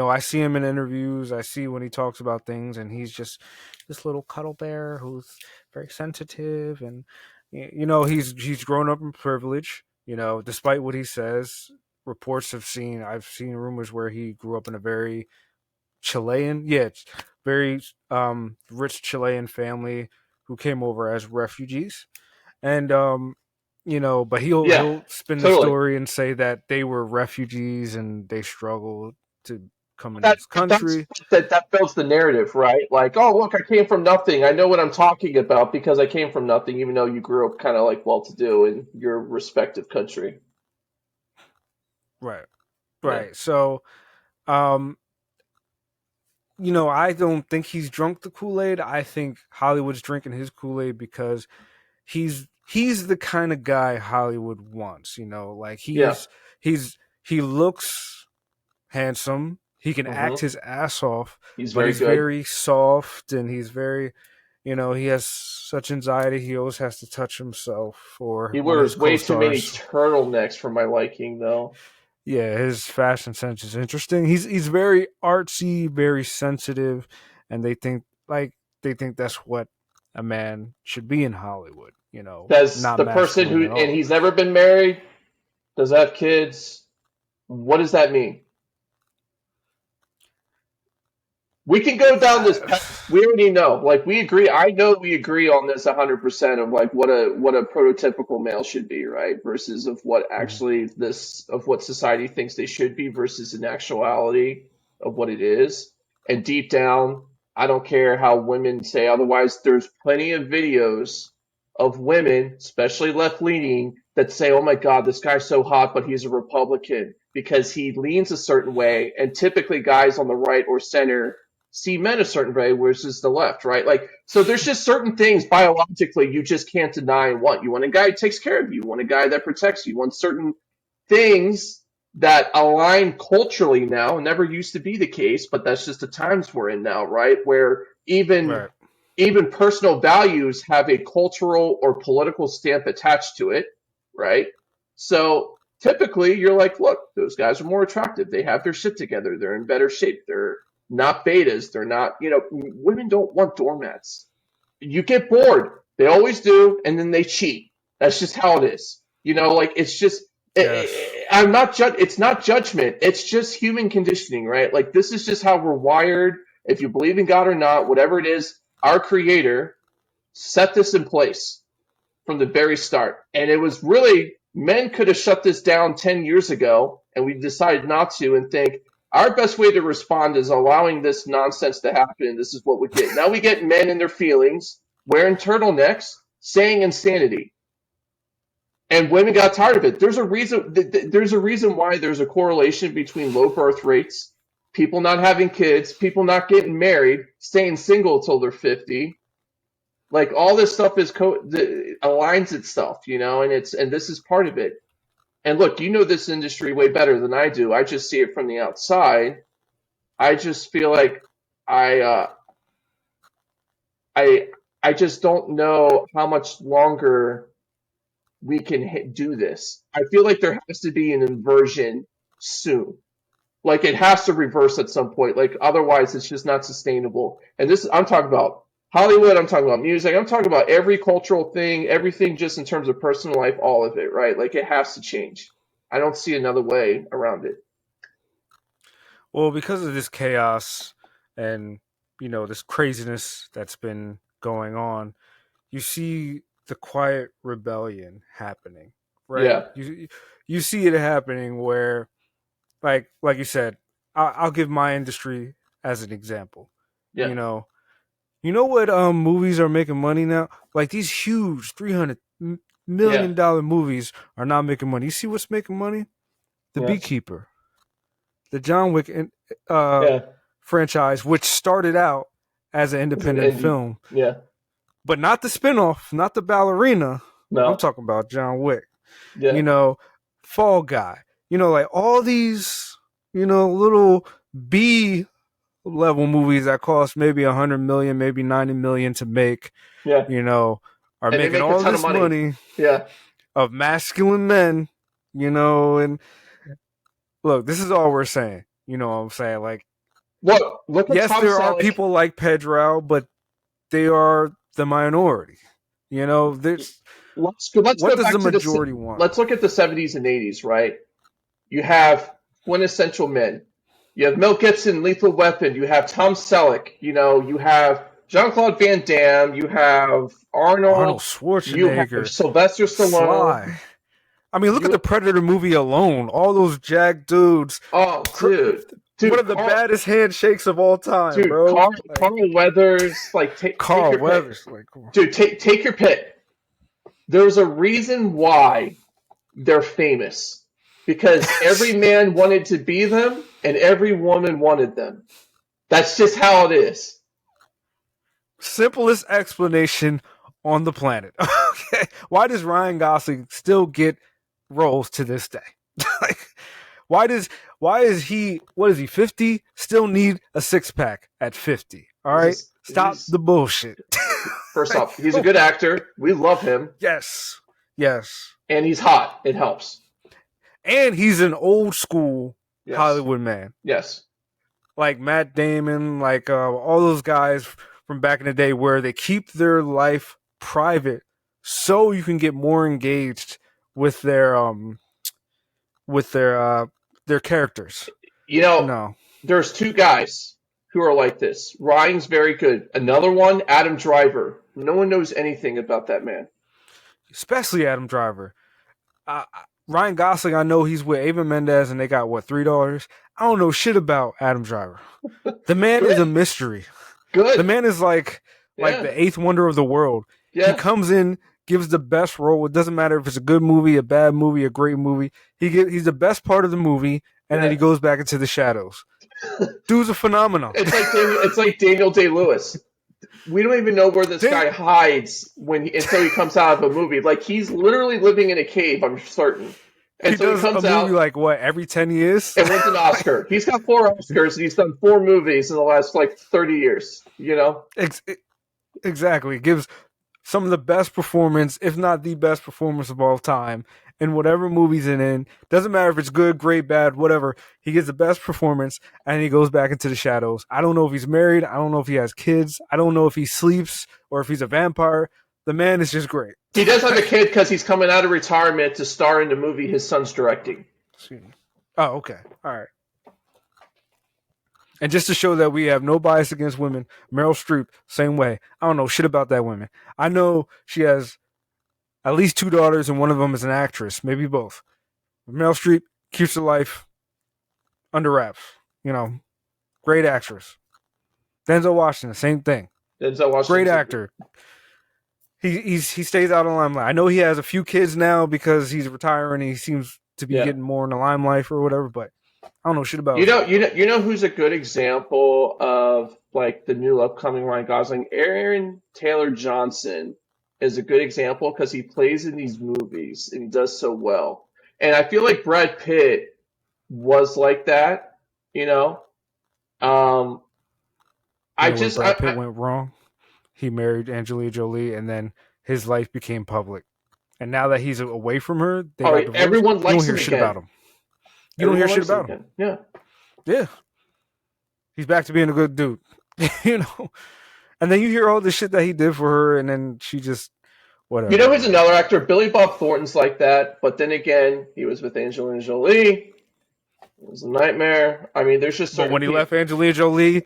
I see him in interviews. I see when he talks about things, and he's just this little cuddle bear who's very sensitive, and he's grown up in privilege. Despite what he says, I've seen rumors where he grew up in a very Chilean, yeah, very rich Chilean family who came over as refugees, and but Yeah, he'll spin the totally. story and say that they were refugees and they struggled to come into That this but that's country. that builds the narrative, right? Like, oh look, I came from nothing. I know what I'm talking about because I came from nothing, even though you grew up kind of like well-to-do in your respective country. Right. Yeah, Right. So, um, I don't think he's drunk the Kool-Aid. I think Hollywood's drinking his Kool-Aid because he's the kind of guy Hollywood wants, like yeah. he looks handsome. He can act hmm his ass off, He's but very he's good. very soft and he's very, he has such anxiety. He always has to touch himself or He one of his wears way too many co-stars. turtlenecks for my liking, though. Yeah, his fashion sense is interesting. He's very artsy, very sensitive, and they think that's what a man should be in Hollywood. Does Not the person masculine who at and all. he's never been married, does have kids? What does that mean? We can go down this I, path. We already know. Like we agree. I know we agree on this 100% of like what a prototypical male should be, right? Versus of what Mhm. actually this of what society thinks they should be versus in actuality of what it is. And deep down, I don't care how women say otherwise. There's plenty of videos of women, especially left leaning, that say, "Oh my God, this guy's so hot, but he's a Republican." because he leans a certain way, and typically guys on the right or center see men a certain way versus the left, right? Like, so there's just certain things biologically you just can't deny and want. You want a guy who takes care of you. You want a guy that protects you. You want certain things that align culturally now. Never used to be the case, but that's just the times we're in now, right? Where Right. even personal values have a cultural or political stamp attached to it, right? So typically you're like, look, those guys are more attractive. They have their shit together. They're in better shape. They're not betas. They're not, women don't want doormats. You get bored. They always do, and then they cheat. That's just how it is. Like it's just. Yes. I'm not It's not judgment. It's just human conditioning, right? Like this is just how we're wired. If you believe in God or not, whatever it is, our Creator set this in place from the very start. And it was really, men could have shut this down 10 years ago, and we decided not to and think our best way to respond is allowing this nonsense to happen. This is what we get. Now we get men in their feelings, wearing turtlenecks, saying insanity. And women got tired of it. There's a reason. There's a reason why there's a correlation between low birth rates, people not having kids, people not getting married, staying single till they're 50. Like all this stuff aligns itself, and this is part of it. And look, you know this industry way better than I do. I just see it from the outside. I just feel like I I I just don't know how much longer we can do this. I feel like there has to be an inversion soon. Like it has to reverse at some point. Like otherwise, it's just not sustainable. And I'm talking about Hollywood. I'm talking about music. I'm talking about every cultural thing, everything just in terms of personal life, all of it, right? Like it has to change. I don't see another way around it. Well, because of this chaos and this craziness that's been going on, you see the quiet rebellion happening, right? Yeah, You see it happening where, like you said, I'll give my industry as an example. yeah, You know, you know what movies are making money now? Like these huge yeah, $300 million movies are not making money. You see what's making money? The yes, Beekeeper, the John Wick uh, yeah. franchise, which started out as an It's an independent indie. film, Yeah, but not the spinoff, not the ballerina. I'm no, talking about John Wick. yeah, You know, Fall Guy. Like all these, little B level movies that cost maybe 100 million, maybe 90 million to make. yeah. You know, are And they making make a all ton of this money. money Yeah. of masculine men. And look, this is all we're saying. You know what I'm saying? Like, Look at yes, Tom there are Selleck. people like Pedro, but they are the minority. There's Let's what go does the back to majority want? let's look at the 70s and 80s, right? You have quintessential men. You have Mel Gibson, Lethal Weapon. You have Tom Selleck. You have Jean-Claude Van Damme. You have Arnold Arnold. You have Schwarzenegger, Sylvester Stallone. Sly. I mean, look at You the Predator movie alone. All those jacked dudes. Oh, One dude, of the baddest handshakes of all time, bro. Like Carl Weathers. Like take Carl your pick, Weathers. Like, come on. dude. Take your pick. There's a reason why they're famous because every man wanted to be them and every woman wanted them. That's just how it is. Simplest explanation on the planet. Okay. Why does Ryan Gosling still get roles to this day? Like, why does why is he what is he 50 still need a six pack at 50? All He's right, just stop the bullshit. first Like, off, he's a good actor. We love him, yes, yes, and he's hot. It helps. and he's an old school Yes, Hollywood man, yes. like Matt Damon, like all those guys from back in the day, where they keep their life private so you can get more engaged with with their characters. You You know, know, there's two guys who are like this. Ryan's very good. Another one, Adam Driver. No one knows anything about that man. especially Adam Driver. Uh, Ryan Gosling, I know he's with Ava Mendez, and they got what $3. I don't know shit about Adam Driver. The man is a Good, mystery. The good. man is like Yeah, the eighth wonder of the world. He yeah. comes in, gives the best role. It doesn't matter if it's a good movie, a bad movie, a great movie. He's the best part of the movie, and then Yeah. he goes back into the shadows. Dude's a phenomenon. It's like Daniel Day-Lewis. We don't even know where this guy hides until he comes out of a movie. Like he's literally living in a cave, I'm certain. He And so he does a comes movie out like what every 10 years. and wins an Oscar. He's got 4 Oscars and he's done 4 movies in the last like 30 years, you know? Exactly. It gives some of the best performance, if not the best performance of all time, in whatever movie's in. Doesn't matter if it's good, great, bad, whatever. He gives the best performance, and he goes back into the shadows. I don't know if he's married. I don't know if he has kids. I don't know if he sleeps or if he's a vampire. The man is just great. He does have a kid because he's coming out of retirement to star in the movie his son's directing. Oh, okay. All right. And just to show that we have no bias against women, Meryl Streep, same way. I don't know shit about that woman. I know she has at least 2 daughters, and one of them is an actress, maybe both. Meryl Streep keeps her life under wraps. You know, great actress. Denzel Washington, same thing. Denzel Washington, great actor. He stays out of the limelight. I know he has a few kids now because he's retiring. And he seems to be getting more in the limelight or whatever. But I don't know shit about you know who's a good example of like the new upcoming Ryan Gosling? Aaron Taylor Johnson is a good example because he plays in these movies and he does so well. And I feel like Brad Pitt was like that, you know. I where just Brad Pitt went wrong. He married Angelina Jolie, and then his life became public. And now that he's away from her, they got divorced. Everyone likes you don't hear him shit again. about him. You don't hear shit about him. Again. Yeah. Yeah. He's back to being a good dude. You know? And then you hear all the shit that he did for her, and then she just whatever. You know who's another actor? Billy Bob Thornton's like that, but then again, he was with Angelina Jolie. It was a nightmare. I mean, there's just certain But when he left Angelina Jolie,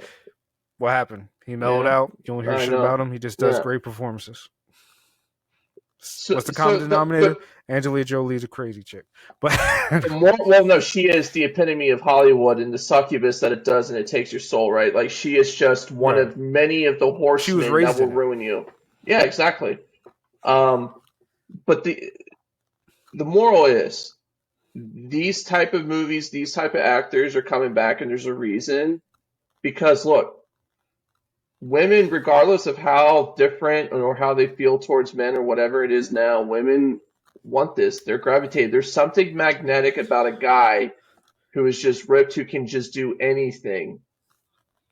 what happened? He mellowed out. You don't hear shit about him. He just does great performances. What's the common denominator? Angelina Jolie's a crazy chick. But well, no, she is the epitome of Hollywood and the succubus that it does, and it takes your soul, right? Like she is just one of many of the horsemen that will ruin you. Yeah, exactly. But the moral is these type of movies, these type of actors are coming back, and there's a reason. Because look, women, regardless of how different or how they feel towards men or whatever it is now, women want this. They're gravitated. There's something magnetic about a guy who is just ripped, who can just do anything.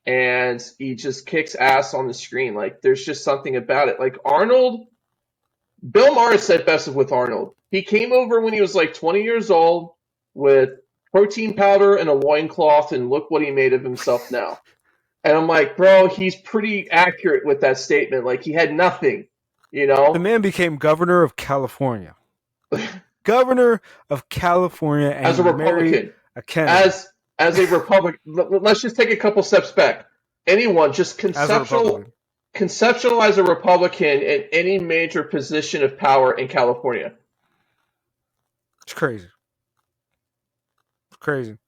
And he just kicks ass on the screen. Like, there's just something about it. Like, Arnold, Bill Maher said best with Arnold. He came over when he was like 20 years old with protein powder and a loincloth, and look what he made of himself now. And I'm like, bro, he's pretty accurate with that statement. Like, he had nothing, you know? The man became governor of California. Governor of California, and as a Republican. As a Republican. Let's just take a couple steps back. Anyone, just conceptualize a Republican in any major position of power in California. It's crazy. It's crazy.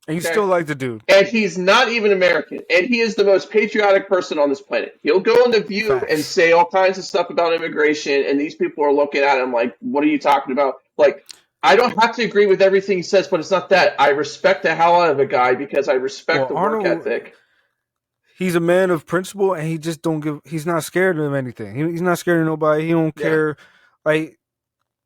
And you still like the dude. And he's not even American. And he is the most patriotic person on this planet. He'll go on The View and say all kinds of stuff about immigration, and these people are looking at him like, what are you talking about? Like, I don't have to agree with everything he says, but it's not that. I respect the hell out of a guy because I respect the work ethic. He's a man of principle, and he just he's not scared of anything. He's not scared of nobody. He don't care. Like,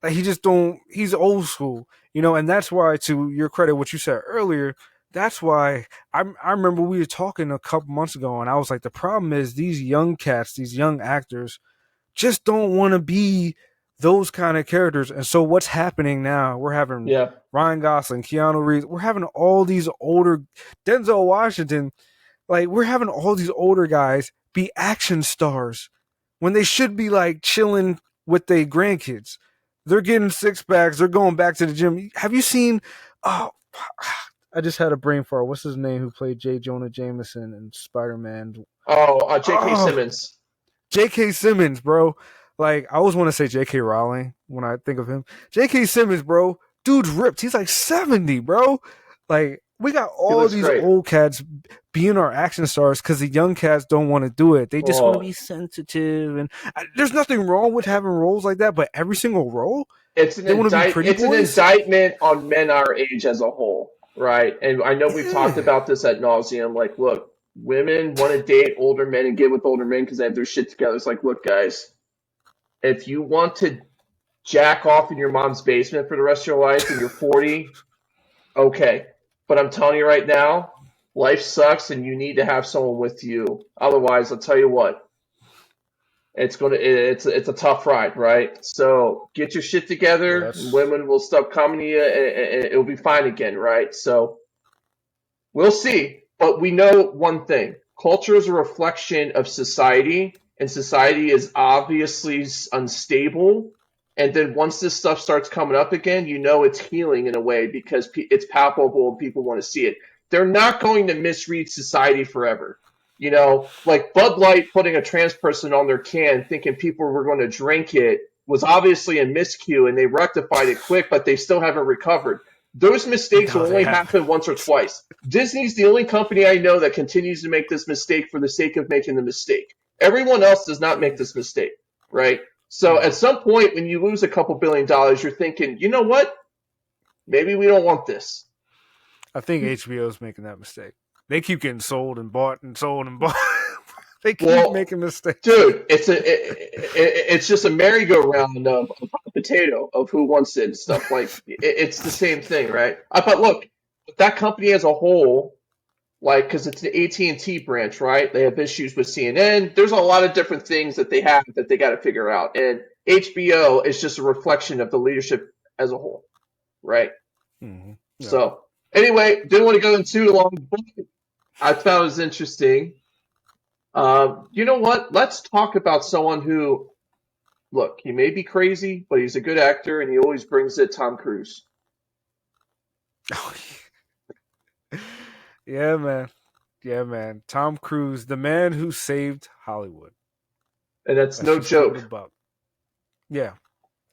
he just don't, he's old school, you know, and that's why, to your credit, what you said earlier, that's why I remember we were talking a couple months ago, and I was like, the problem is these young cats, these young actors just don't want to be those kind of characters. And so what's happening now, we're having Ryan Gosling, Keanu Reeves, we're having all these older, Denzel Washington, like, we're having all these older guys be action stars when they should be like chilling with their grandkids. They're getting six packs. They're going back to the gym. Have you seen? Oh, I just had a brain fart. What's his name? Who played J. Jonah Jameson in Spider-Man? J.K. Simmons. J.K. Simmons, bro. Like, I always want to say J.K. Rowling when I think of him. J.K. Simmons, bro. Dude's ripped. He's like 70, bro. Like, we got all these old cats being our action stars because the young cats don't want to do it. They just want to Oh, be sensitive, and there's nothing wrong with having roles like that. But every single role, they want to be pretty it's an boys. indictment on men our age as a whole, right? And I know we've talked Yeah, about this at nauseum. Like, look, women want to date older men and get with older men because they have their shit together. It's like, look, guys, if you want to jack off in your mom's basement for the rest of your life and you're 40, okay. But I'm telling you right now, life sucks and you need to have someone with you. Otherwise, I'll tell you what, it's a tough ride, right? So get your shit yeah, together, and that's women will stop coming to you, and it'll be fine again, right? So we'll see. But we know one thing: culture is a reflection of society, and society is obviously unstable. And then once this stuff starts coming up again, you know it's healing in a way because it's palpable and people want to see it. They're not going to misread society forever. You know, like Bud Light putting a trans person on their can thinking people were going to drink it was obviously a miscue and they rectified it quick, but they still haven't recovered. Those mistakes no, will they only haven't. happen once or twice. Disney's the only company I know that continues to make this mistake for the sake of making the mistake. Everyone else does not make this mistake, right? So at No, some point, when you lose a couple $1 billion, you're thinking, you know what? Maybe we don't want this. I think HBO's making that mistake. They keep getting sold and bought and sold and bought. They keep Well, making mistakes. dude, it's just a merry-go-round of hot potato of who wants it and stuff. Like it's the same thing, right? But look, that company as a whole, like, because it's the AT&T branch, right? They have issues with CNN. There's a lot of different things that they have that they got to figure out, and HBO is just a reflection of the leadership as a whole, right? Mm-hmm. Yeah. So anyway, didn't want to go into too long, but I thought it was interesting. You know what? Let's talk about someone who, look, he may be crazy, but he's a good actor, and he always brings it. Tom Cruise, Yeah, man. Yeah, man. Tom Cruise, the man who saved Hollywood. and that's Let's no just keep it a joke. buck. Yeah,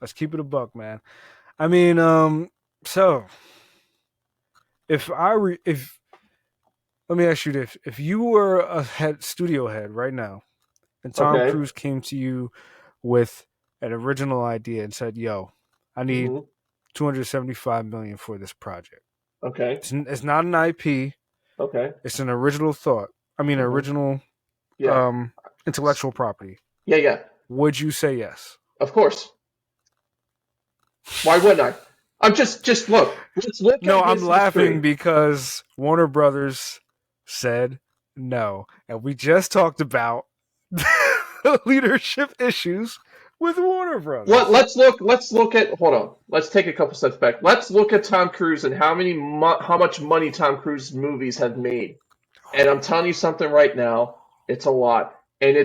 let's keep it a buck, man. I mean, so if let me ask you this: if you were a studio head right now, and Tom Okay. Cruise came to you with an original idea and said, "Yo, I need Hmm. 275 million for this project." Okay. It's not an IP. Okay. It's an original thought. I mean, Hmm. original Yeah. um, intellectual property. Yeah. Yeah. Would you say yes? Of course. Why wouldn't I? I'm just look. Let's look No, at I'm his laughing history. because Warner Brothers said no. And we just talked about leadership issues with Warner Brothers. Let's look at hold on. Let's take a couple steps back. Let's look at Tom Cruise and how much money Tom Cruise movies have made. And I'm telling you something right now, it's a lot. And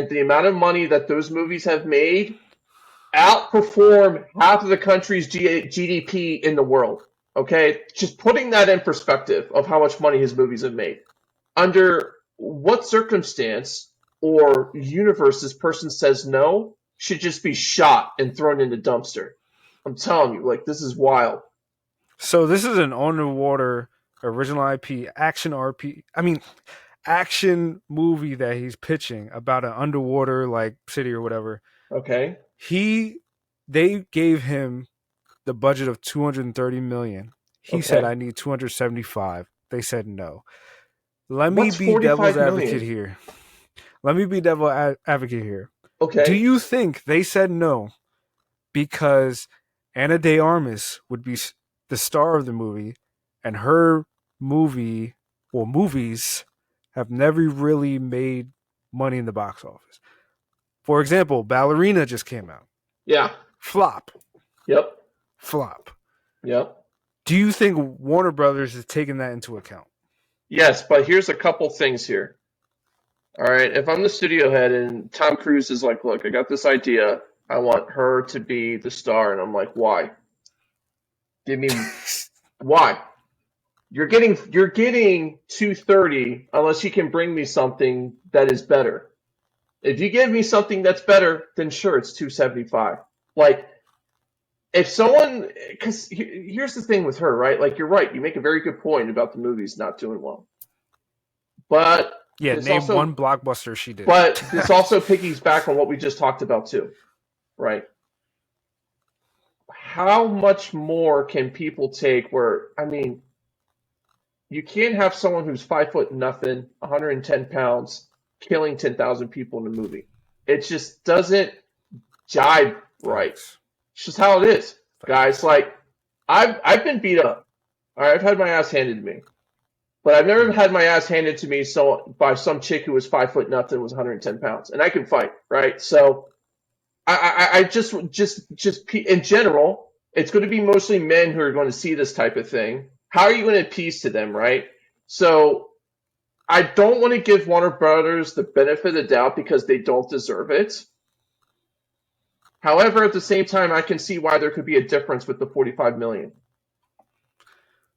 the amount of money that those movies have made outperform half of the country's GDP in the world. Okay? Just putting that in perspective of how much money his movies have made. Under what circumstance or universe this person says no should just be shot and thrown in the dumpster. I'm telling you, like, this is wild. So this is an underwater original IP action RP. I mean, action movie that he's pitching about an underwater like city or whatever. Okay? He they gave him the budget of 230 million. He said Okay. I need 275. They said no. Let me What's be devil's 45 advocate million? here. Let me be advocate here. Do Okay. you think they said no because Anna De Armas would be the star of the movie and her movie or movies have never really made money in the box office? For example, Ballerina just came out. Yeah. Flop. Yep. Flop. Yep. Do you think Warner Brothers is taking that into account? Yes, but here's a couple things here. All right. If I'm the studio head and Tom Cruise is like, look, I got this idea. I want her to be the star. And I'm like, why? Give me why? You're getting 230 unless you can bring me something that is better. If you give me something that's better, then sure, it's 275. Like if someone, because here's the thing with her, right? Like you're right, you make a very good point about the movies not doing well. But Yeah, this name one also, blockbuster she did. but this also piggies back on what we just talked about too, right? How much more can people take? Where I mean, you can't have someone who's 5 foot nothing, 110 pounds, killing 10,000 people in a movie. It just doesn't jibe right. Facts. It's just how it is, guys. Facts. Like I've been beat up. All right, I've had my ass handed to me, but I've never Mm. had my ass handed to me by some chick who was 5 foot nothing, was 110 pounds, and I can fight, right? So I just in general, it's going to be mostly men who are going to see this type of thing. How are you going to appease to them, right? So I don't want to give Warner Brothers the benefit of the doubt because they don't deserve it. However, at the same time, I can see why there could be a difference with the 45 million.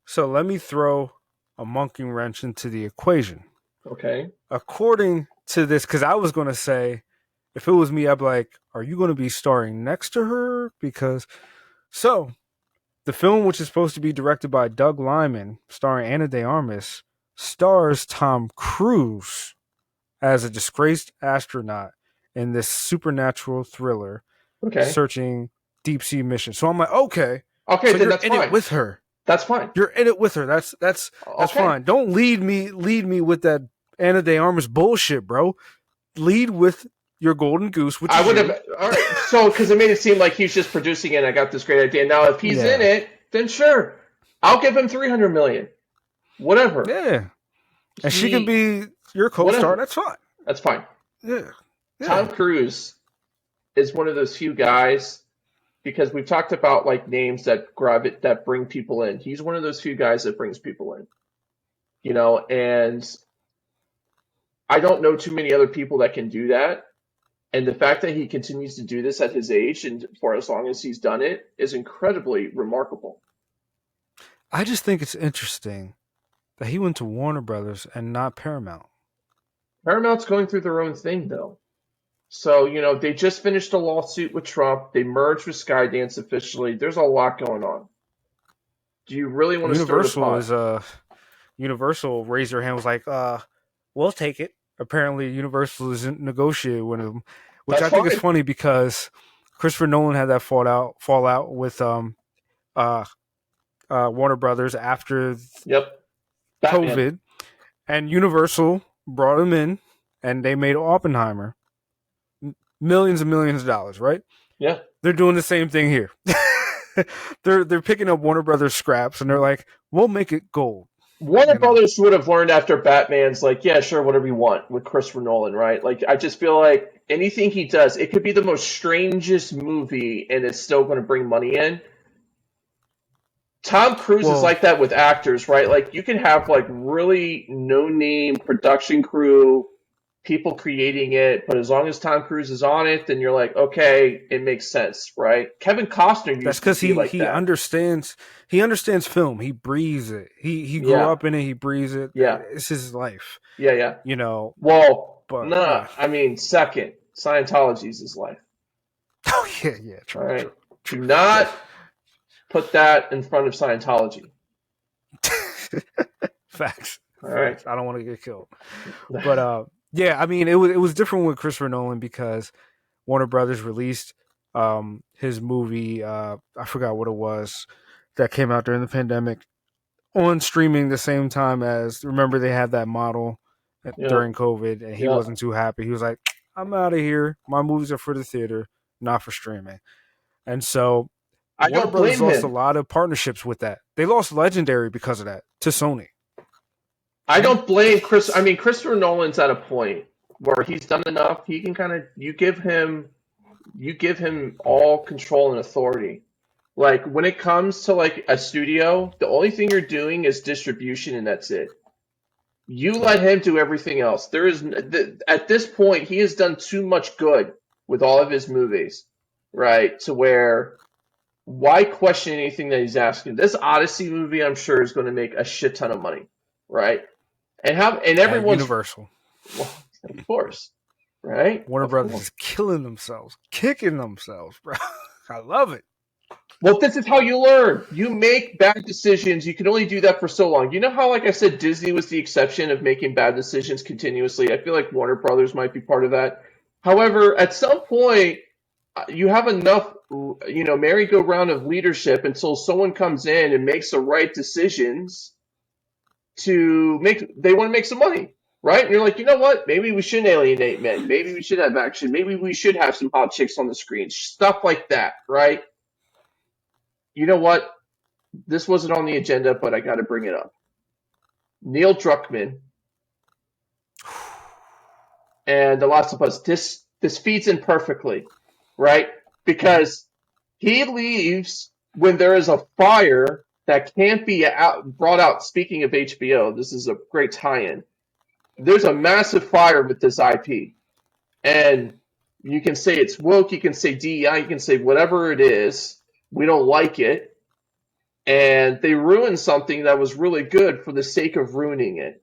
So let me throw a monkey wrench into the equation. Okay. According to this, because I was going to say, if it was me, I'd be like, are you going to be starring next to her? Because, so, the film, which is supposed to be directed by Doug Liman, starring Ana de Armas, stars Tom Cruise as a disgraced astronaut in this supernatural thriller Okay. searching deep sea mission. So I'm like, okay, Okay, so then you're that's in it fine. with her. That's fine. You're in it with her. That's Okay. fine. Don't lead me with that Ana de Armas bullshit, bro. Lead with your golden goose, which I is would have. you. All right. So, because it made it seem like he's just producing it, and I got this great idea. Now, if he's in Yeah, it, then sure, I'll give him 300 million. Whatever. yeah. And she can He, be your co-star. whatever. That's fine. That's fine. Yeah, Tom yeah. Cruise is one of those few guys because we've talked about like names that grab it that bring people in. He's one of those few guys that brings people in. And I don't know too many other people that can do that. And the fact that he continues to do this at his age and for as long as he's done it is incredibly remarkable. I just think it's interesting that he went to Warner Brothers and not Paramount. Paramount's going through their own thing though. So, they just finished a lawsuit with Trump. They merged with Skydance officially. There's a lot going on. Do you really want to stir the Universal pot? is Universal raised their hand, was like, we'll take it. Apparently Universal isn't negotiating with them, which That's I think is fine. funny because Christopher Nolan had that fallout with uh Warner Brothers after Yep. Batman. COVID, and Universal brought him in, and they made Oppenheimer millions and millions of dollars. Right? Yeah. They're doing the same thing here. They're picking up Warner Brothers scraps, and they're like, we'll make it gold. Warner You know, Brothers would have learned after Batman's like, yeah, sure, whatever you want with Christopher Nolan, right? Like, I just feel like anything he does, it could be the most strangest movie and it's still going to bring money in. Tom Cruise is well, like that with actors, right? Like, you can have like really no-name production crew, people creating it, but as long as Tom Cruise is on it, then you're like, okay, it makes sense, right? Kevin Costner that's used to because be like he that. understands film. He breathes it. He grew Yeah, up in it. He breathes it. yeah, It's his life. yeah, yeah. You know, Well, but nah, yeah. I mean, second, Scientology's his life. Oh yeah, yeah. All True, right. true, Do true. not put that in front of Scientology. Facts, All right. facts. I don't want to get killed. But yeah. I mean, it was different with Christopher Nolan because Warner Brothers released his movie. I forgot what it was that came out during the pandemic on streaming the same time as. Remember, they had that model Yep. during COVID, and he Yep. wasn't too happy. He was like, "I'm out of here. My movies are for the theater, not for streaming." And so I Warner don't Brothers blame lost a him. lot of partnerships with that. They lost Legendary because of that to Sony. I don't blame Chris. I mean, Christopher Nolan's at a point where he's done enough. He can kind of you give him all control and authority. Like when it comes to like a studio, the only thing you're doing is distribution, and that's it. You let Right. him do everything else. At this point, he has done too much good with all of his movies, right? To where why question anything that he's asking? This Odyssey movie, I'm sure, is going to make a shit ton of money, right? And At everyone's, Universal, well, of course, right? Warner Of Brothers course. is killing themselves, kicking themselves, bro. I love it. Well, this is how you learn. You make bad decisions. You can only do that for so long. You know how, like I said, Disney was the exception of making bad decisions continuously? I feel like Warner Brothers might be part of that. However, at some point, you have enough, merry-go-round of leadership until someone comes in and makes the right decisions they want to make some money, right? And you're like, you know what? Maybe we shouldn't alienate men. Maybe we should have action. Maybe we should have some hot chicks on the screen. Stuff like that, right? You know what? This wasn't on the agenda, but I got to bring it up. Neil Druckmann and The Last of Us. This feeds in perfectly, right? Mm-hmm. Because he leaves when there is a fire that can't be brought out. Speaking of HBO, this is a great tie-in. There's a massive fire with this IP, and you can say it's woke, you can say DEI, you can say whatever it is. We don't like it, and they ruined something that was really good for the sake of ruining it.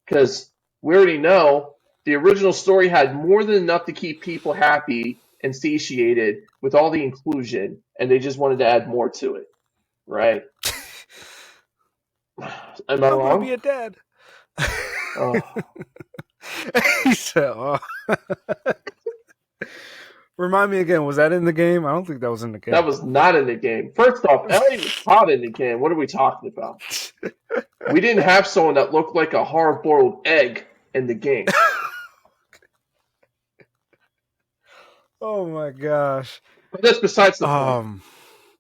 Because we already know the original story had more than enough to keep people happy and satiated with all the inclusion, and they just wanted to add more to it, right? Am I I'm gonna be wrong? a dad. Oh, He said, "Oh." Remind me again. Was that in the game? I don't think that was in the that game. was not in the game. First off, Ellie was hot in the game. What are we talking about? We didn't have someone that looked like a hard-boiled egg in the game. Oh my gosh. But that's besides the point. Um,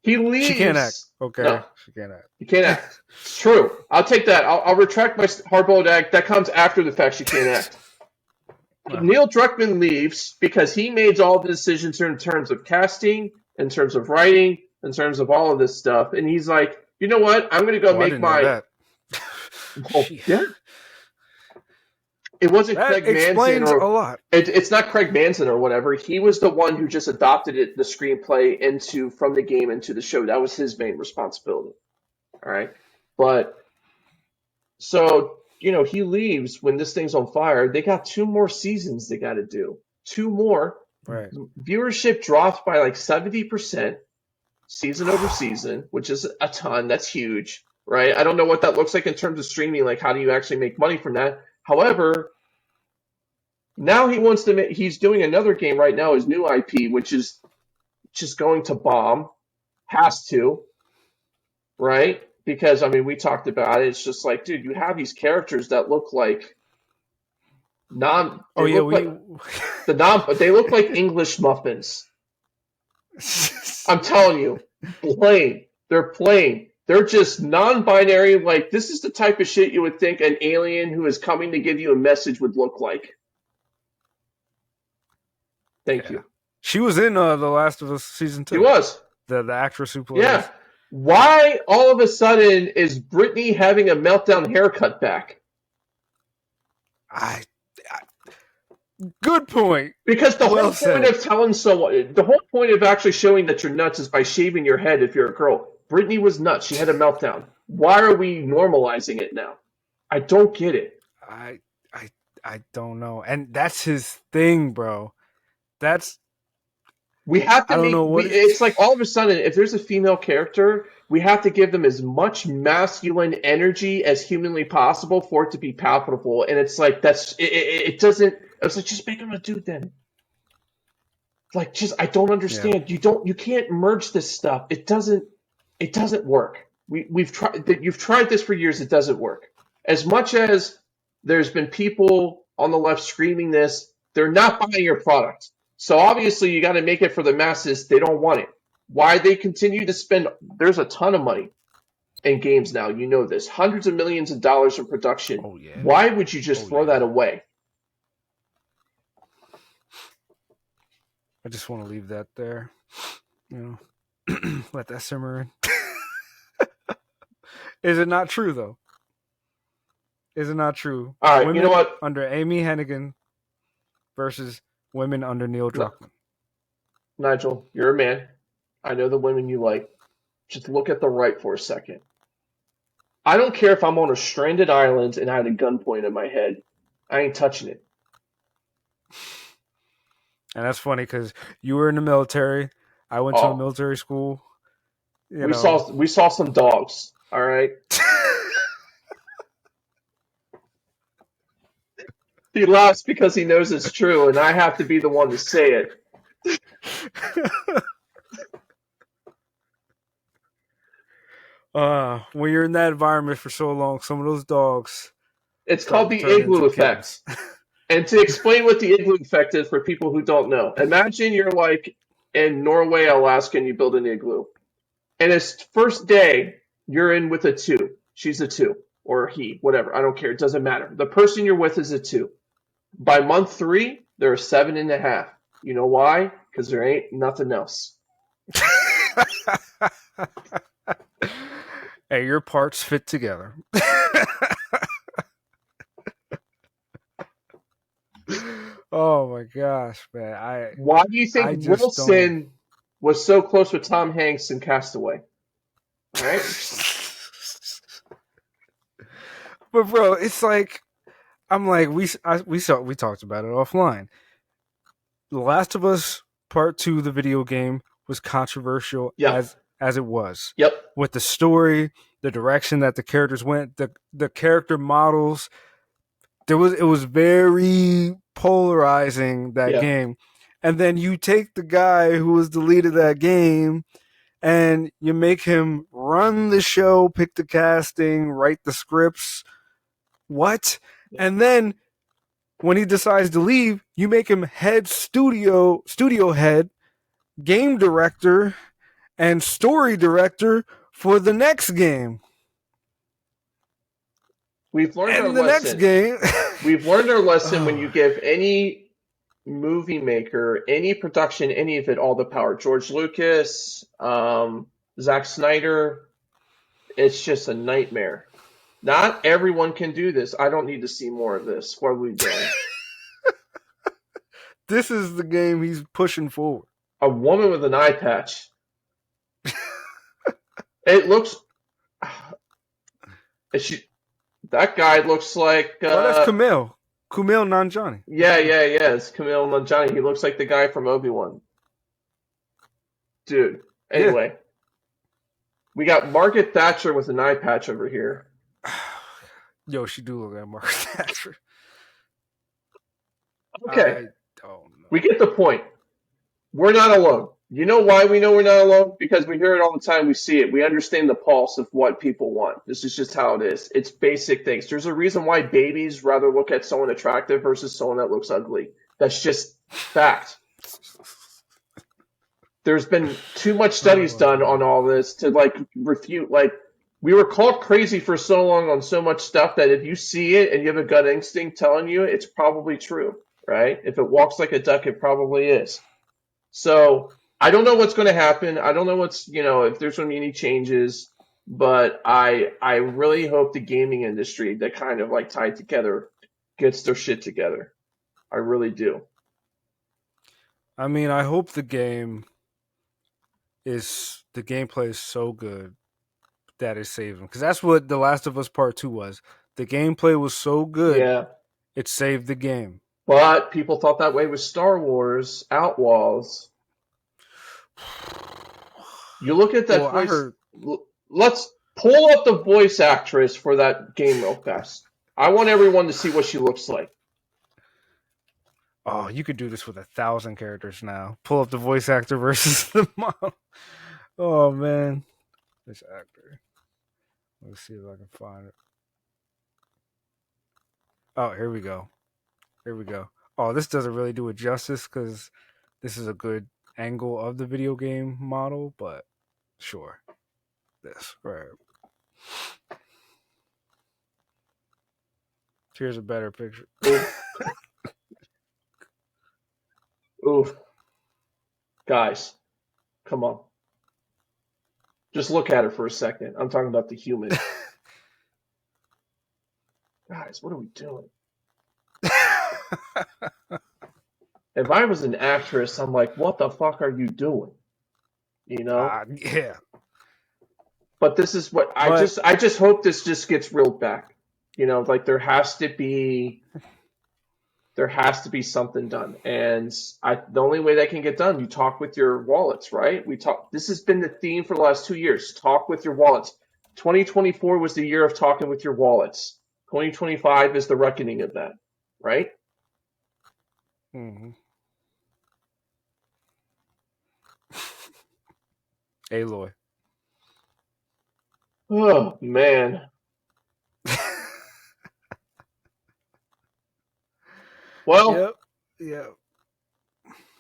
He she can't act. leaves. Okay, No, she can't act. he can't act. It's true. I'll take that. I'll retract my hard-boiled egg. That comes after the fact she can't act. All right. Neil Druckmann leaves because he made all the decisions in terms of casting, in terms of writing, in terms of all of this stuff. And he's like, you know what? I'm going to go Oh, I make didn't know my. that. Well, yeah. It wasn't That Craig Manzin explains a or. lot. It's not Craig Manzin or whatever. He was the one who just adopted the screenplay from the game into the show. That was his main responsibility. All right. But so, he leaves when this thing's on fire. They got two more seasons they got to do. Two more. Right. Viewership dropped by like 70% season over season, which is a ton. That's huge, right? I don't know what that looks like in terms of streaming. Like, how do you actually make money from that? However, now he's doing another game right now, his new IP, which is just going to bomb. Has to, right? Because, I mean, we talked about it. It's just like, dude, you have these characters that look like Oh they yeah, look like we. they look like English muffins. I'm telling you, plain. They're plain. They're just non-binary. Like, this is the type of shit you would think an alien who is coming to give you a message would look like. Thank Yeah, you. she was in The Last of Us season He 2. was. The actress who Yeah. plays. Why all of a sudden is Brittany having a meltdown haircut back? I good point. Because the Well whole point said. of telling someone, the whole point of actually showing that you're nuts is by shaving your head if you're a girl. Brittany was nuts. She had a meltdown. Why are we normalizing it now? I don't get it. I I I don't know, and that's his thing, bro. That's We have to I don't make know what it. it's like all of a sudden, if there's a female character, we have to give them as much masculine energy as humanly possible for it to be palpable. And it's like it doesn't. I was like, just make him a dude then. Like, just I don't Yeah. understand. You can't merge this stuff. It doesn't work. We've tried. You've tried this for years. It doesn't work. As much as there's been people on the left screaming this, they're not buying your product. So obviously you got to make it for the masses. They don't want it. Why they continue to spend? There's a ton of money in games now. You know this. Hundreds of millions of dollars in production. Oh yeah. Why would you just Oh throw yeah. that away? I just want to leave that there. You let that simmer in. Is it not true though? Is it not true? All right. You know Women what? under Amy Hennigan versus women under Neil No, Druckmann. Nigel, you're a man. I know the women you like. Just look at the right for a second. I don't care if I'm on a stranded island and I had a gun pointed at my head. I ain't touching it. And that's funny because you were in the military. I went to a Oh, military school. You we know. saw some dogs. All right. He laughs because he knows it's true, and I have to be the one to say it. When you're in that environment for so long, some of those dogs It's start called to the turn igloo into effect. kittens. And to explain what the igloo effect is for people who don't know, imagine you're like in Norway, Alaska, and you build an igloo. And it's first day, you're in with a two. She's a two, or he, whatever. I don't care. It doesn't matter. The person you're with is a two. By month three, they're a 7.5. You know why? Because there ain't nothing else. Hey, your parts fit together. Oh my gosh, man. Why do you think I just don't. Wilson was so close with Tom Hanks in Castaway? All right. But bro, it's like I'm like we talked about it offline. The Last of Us Part 2, the video game, was controversial Yep. as it was. Yep. With the story, the direction that the characters went, the character models, it was very polarizing, that Yeah. game. And then you take the guy who was the lead of that game and you make him run the show, pick the casting, write the scripts. What? And then when he decides to leave, you make him head studio head, game director, and story director for the next game. We've learned our And the next lesson. game. We've learned our lesson when you Oh, give any movie maker, any production, any of it, all the power. George Lucas, Zack Snyder, it's just a nightmare. Not everyone can do this. I don't need to see more of this. What are we doing? this is the game he's pushing forward. A woman with an eye patch. It looks. She, that guy looks like. Oh, that's Kumail Nanjiani. That's Yeah, him. yeah, yeah. It's Camille Nanjiani. He looks like the guy from Obi-Wan. Dude. Yeah. Anyway, we got Margaret Thatcher with an eye patch over here. Yo, she do look like Margaret Thatcher. Okay, I don't we know. get the point. We're not alone. You know why we know we're not alone? Because we hear it all the time. We see it. We understand the pulse of what people want. This is just how it is. It's basic things. There's a reason why babies rather look at someone attractive versus someone that looks ugly. That's just fact. There's been too much studies Oh done on man. all this to like refute. Like we were called crazy for so long on so much stuff that if you see it and you have a gut instinct telling you, it's probably true, right? If it walks like a duck, it probably is. So I don't know what's going to happen. I don't know if there's going to be any changes, but I really hope the gaming industry that kind of like tied together gets their shit together. I really do. I mean, I hope the gameplay is so good that it saved them, because that's what The Last of Us Part 2 was. The gameplay was so good Yeah, it saved the game. but people thought that way with Star Wars Outlaws. You look at Well, that I voice. heard. Let's pull up the voice actress for that game real fast. I want everyone to see what she looks like. Oh, you could do this with 1,000 characters now. Pull up the voice actor versus the model. Oh man, this actor. Let's see if I can find it. Oh, here we go. Here we go. Oh, this doesn't really do it justice because this is a good angle of the video game model, but sure. This right. Here's a better picture. Oof, oof, guys, come on. Just look at her for a second. I'm talking about the human. Guys, what are we doing? If I was an actress, I'm like, what the fuck are you doing? You know? Yeah, But this is what but I just hope this just gets reeled back. Like there has to be There has to be something done. And the only way that can get done, you talk with your wallets, right? This has been the theme for the last 2 years. Talk with your wallets. 2024 was the year of talking with your wallets. 2025 is the reckoning of that, right? Mm-hmm. Aloy. Oh, man. Well, Yep. Yep.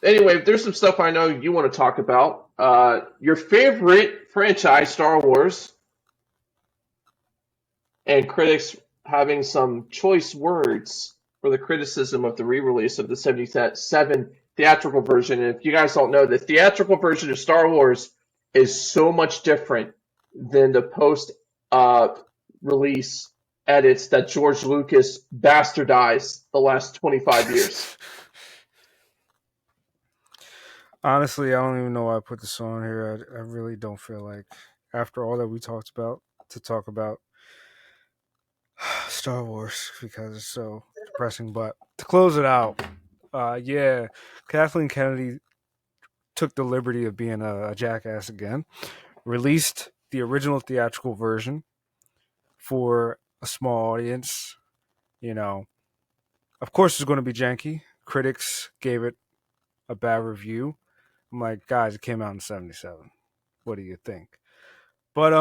anyway, there's some stuff I know you want to talk about. Your favorite franchise, Star Wars, and critics having some choice words for the criticism of the re-release of the 77 theatrical version. And if you guys don't know, the theatrical version of Star Wars is so much different than the post uh, release edits that George Lucas bastardized the last 25 years. Honestly, I don't even know why I put this on here. I really don't feel like, after all that we talked about, to talk about Star Wars because it's so depressing. But to close it out, yeah, Kathleen Kennedy took the liberty of being a jackass again. Released the original theatrical version for a small audience. You know, of course, it's going to be janky. Critics gave it a bad review. I'm like, guys, it came out in '77. What do you think? But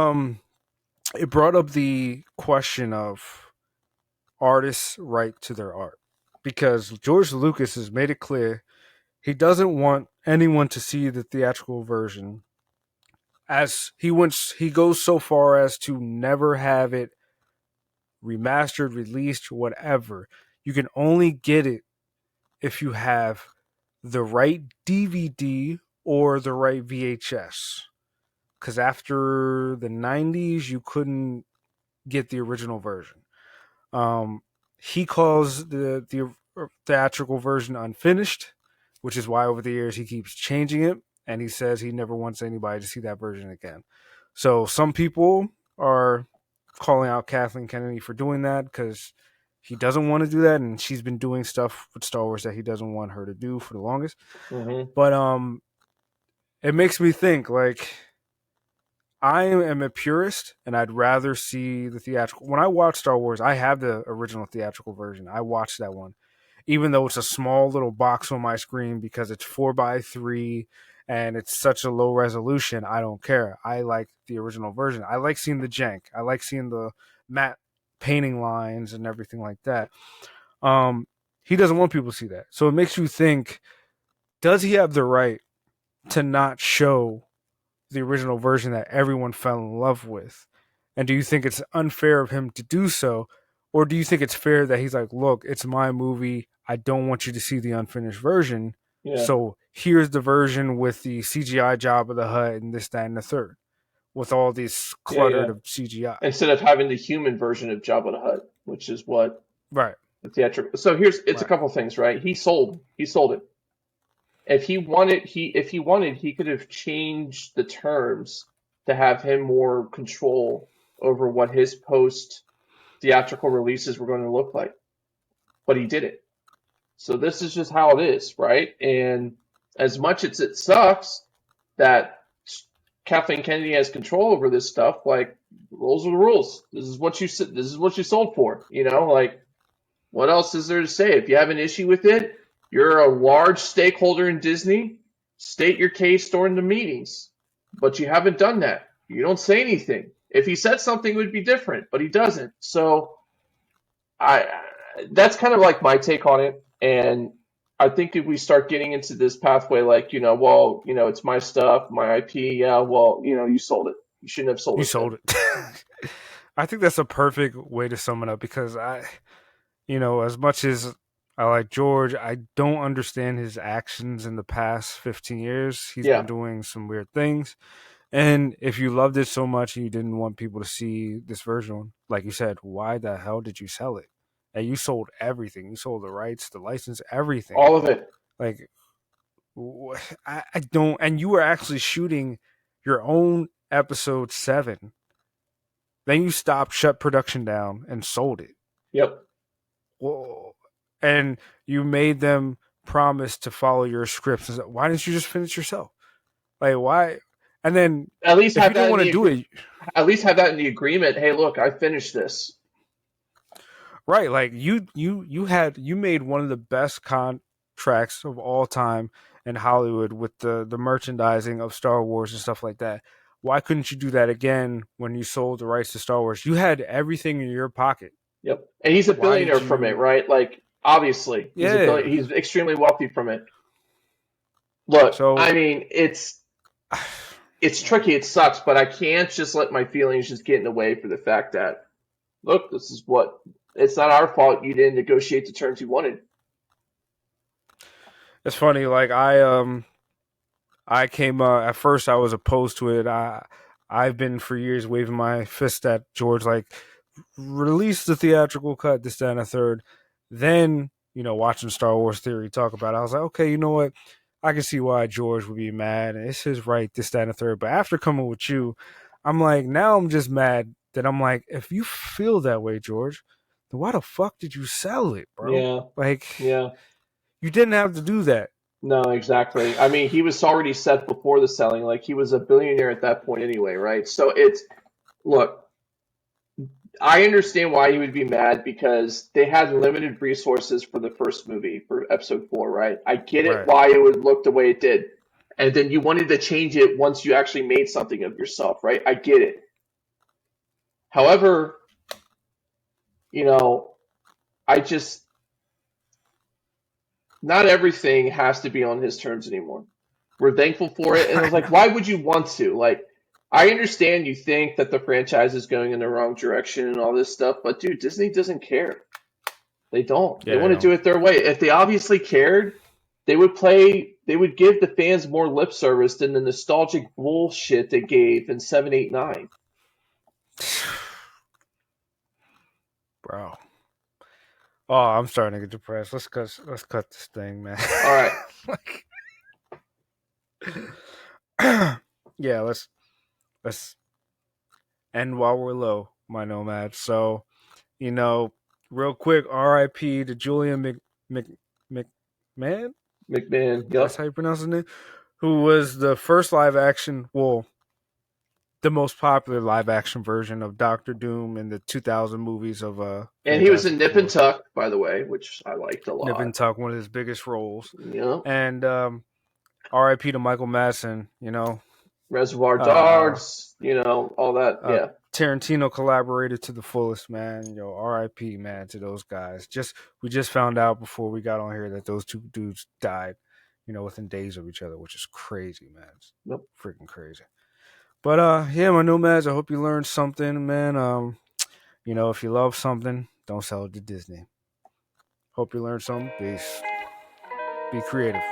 it brought up the question of artists' right to their art because George Lucas has made it clear he doesn't want anyone to see the theatrical version. As he goes so far as to never have it remastered, released, whatever. You can only get it if you have the right DVD or the right VHS. Because after the 90s, you couldn't get the original version. Um, he calls the theatrical version unfinished, which is why over the years he keeps changing it, and he says he never wants anybody to see that version again. So some people are calling out Kathleen Kennedy for doing that because he doesn't want to do that, and she's been doing stuff with Star Wars that he doesn't want her to do for the longest. Mm-hmm. But it makes me think like I am a purist, and I'd rather see the theatrical. When I watch Star Wars, I have the original theatrical version. I watched that one, even though it's a small little box on my screen because it's 4:3 and it's such a low resolution. I don't care. I like the original version. I like seeing the jank. I like seeing the matte painting lines and everything like that. Um, he doesn't want people to see that, so it makes you think: does he have the right to not show the original version that everyone fell in love with? And do you think it's unfair of him to do so? Or do you think it's fair that he's like, look, it's my movie. I don't want you to see the unfinished version. Yeah. So here's the version with the CGI job of the Hutt and this, that, and the third, with all these Yeah, yeah. cluttered of CGI. Instead of having the human version of Jabba the Hutt, which is what Right, the theatrical. So it's a right. couple things, right? He sold it. If he wanted, he could have changed the terms to have him more control over what his post theatrical releases were going to look like. But he didn't. So this is just how it is, right? And as much as it sucks that Kathleen Kennedy has control over this stuff, like rules are the rules. This is what you sold for, like what else is there to say? If you have an issue with it, you're a large stakeholder in Disney. State your case during the meetings. But you haven't done that. You don't say anything. If he said something, it would be different, but he doesn't. So I that's kind of like my take on it. And I think if we start getting into this pathway, like, well, it's my stuff, my IP, yeah, well, you sold it. You shouldn't have sold You it then. sold it. I think that's a perfect way to sum it up because as much as I like George, I don't understand his actions in the past 15 years. He's been Yeah, doing some weird things. And if you loved it so much and you didn't want people to see this version, like you said, why the hell did you sell it? And you sold everything. You sold the rights, the license, everything. all of it. Like, I don't. And you were actually shooting your own episode 7. Then you stopped, shut production down, and sold it. Yep. Whoa. and you made them promise to follow your scripts. Why didn't you just finish yourself? Like why? And then At least if have you didn't that in want to the do it, at least have that in the agreement. Hey, look, I finished this. right? Like you made one of the best contracts of all time in Hollywood with the merchandising of Star Wars and stuff like that. Why couldn't you do that again when you sold the rights to Star Wars? You had everything in your pocket. Yep. And he's a Why did billionaire from it, you? right? Like obviously, Yeah. he's extremely wealthy from it. Look, I So mean, it's tricky, it sucks, but I can't just let my feelings just get in the way for the fact that look, this is what it's not our fault you didn't negotiate the terms you wanted. it's funny. Like I came at first I was opposed to it. I've been for years waving my fist at George like release the theatrical cut, this, that, and a third. Then, watching Star Wars Theory talk about it, I was like, okay, you know what? I can see why George would be mad. It's his right, this, that, and a third. But after coming with you, I'm like, now I'm just mad that I'm like, if you feel that way, George, then why the fuck did you sell it, bro? Yeah, Like, yeah. you didn't have to do that. No, exactly. I mean, he was already set before the selling. Like he was a billionaire at that point anyway, right? So it's look, I understand why he would be mad because they had limited resources for the first movie for episode four, right? I get it Right. why it would look the way it did. And then you wanted to change it once you actually made something of yourself, right? I get it. However, you know, I just not everything has to be on his terms anymore. We're thankful for it. And I was I like, know. why would you want to? Like, I understand you think that the franchise is going in the wrong direction and all this stuff, but dude, Disney doesn't care. They don't. They Yeah, they want to don't. do it their way. If they obviously cared, they would give the fans more lip service than the nostalgic bullshit they gave in 7, 8, 9. Bro. Oh, I'm starting to get depressed. Let's cut this thing, man. All right. Like, yeah, let's end while we're low, my nomad. So, you know, real quick, R.I.P. to Julian Mc McMahon. McMahon. That's Yep. how you pronounce his name. Who was the first live action? Well, the most popular live action version of Doctor Doom in the 2000 movies of And he was in Fantastic Nip and Four. Tuck, by the way, which I liked a Nip and lot. Tuck, one of his biggest roles, Yep. and R.I.P. to Michael Madsen. Reservoir Uh, Dogs, all that. uh, Yeah. Tarantino collaborated to the fullest, man. R.I.P. man to those guys. We just found out before we got on here that those two dudes died, within days of each other, which is crazy, man. It's Nope. freaking crazy. But yeah, my nomads. I hope you learned something, man. If you love something, don't sell it to Disney. Hope you learned something. Peace. Be creative.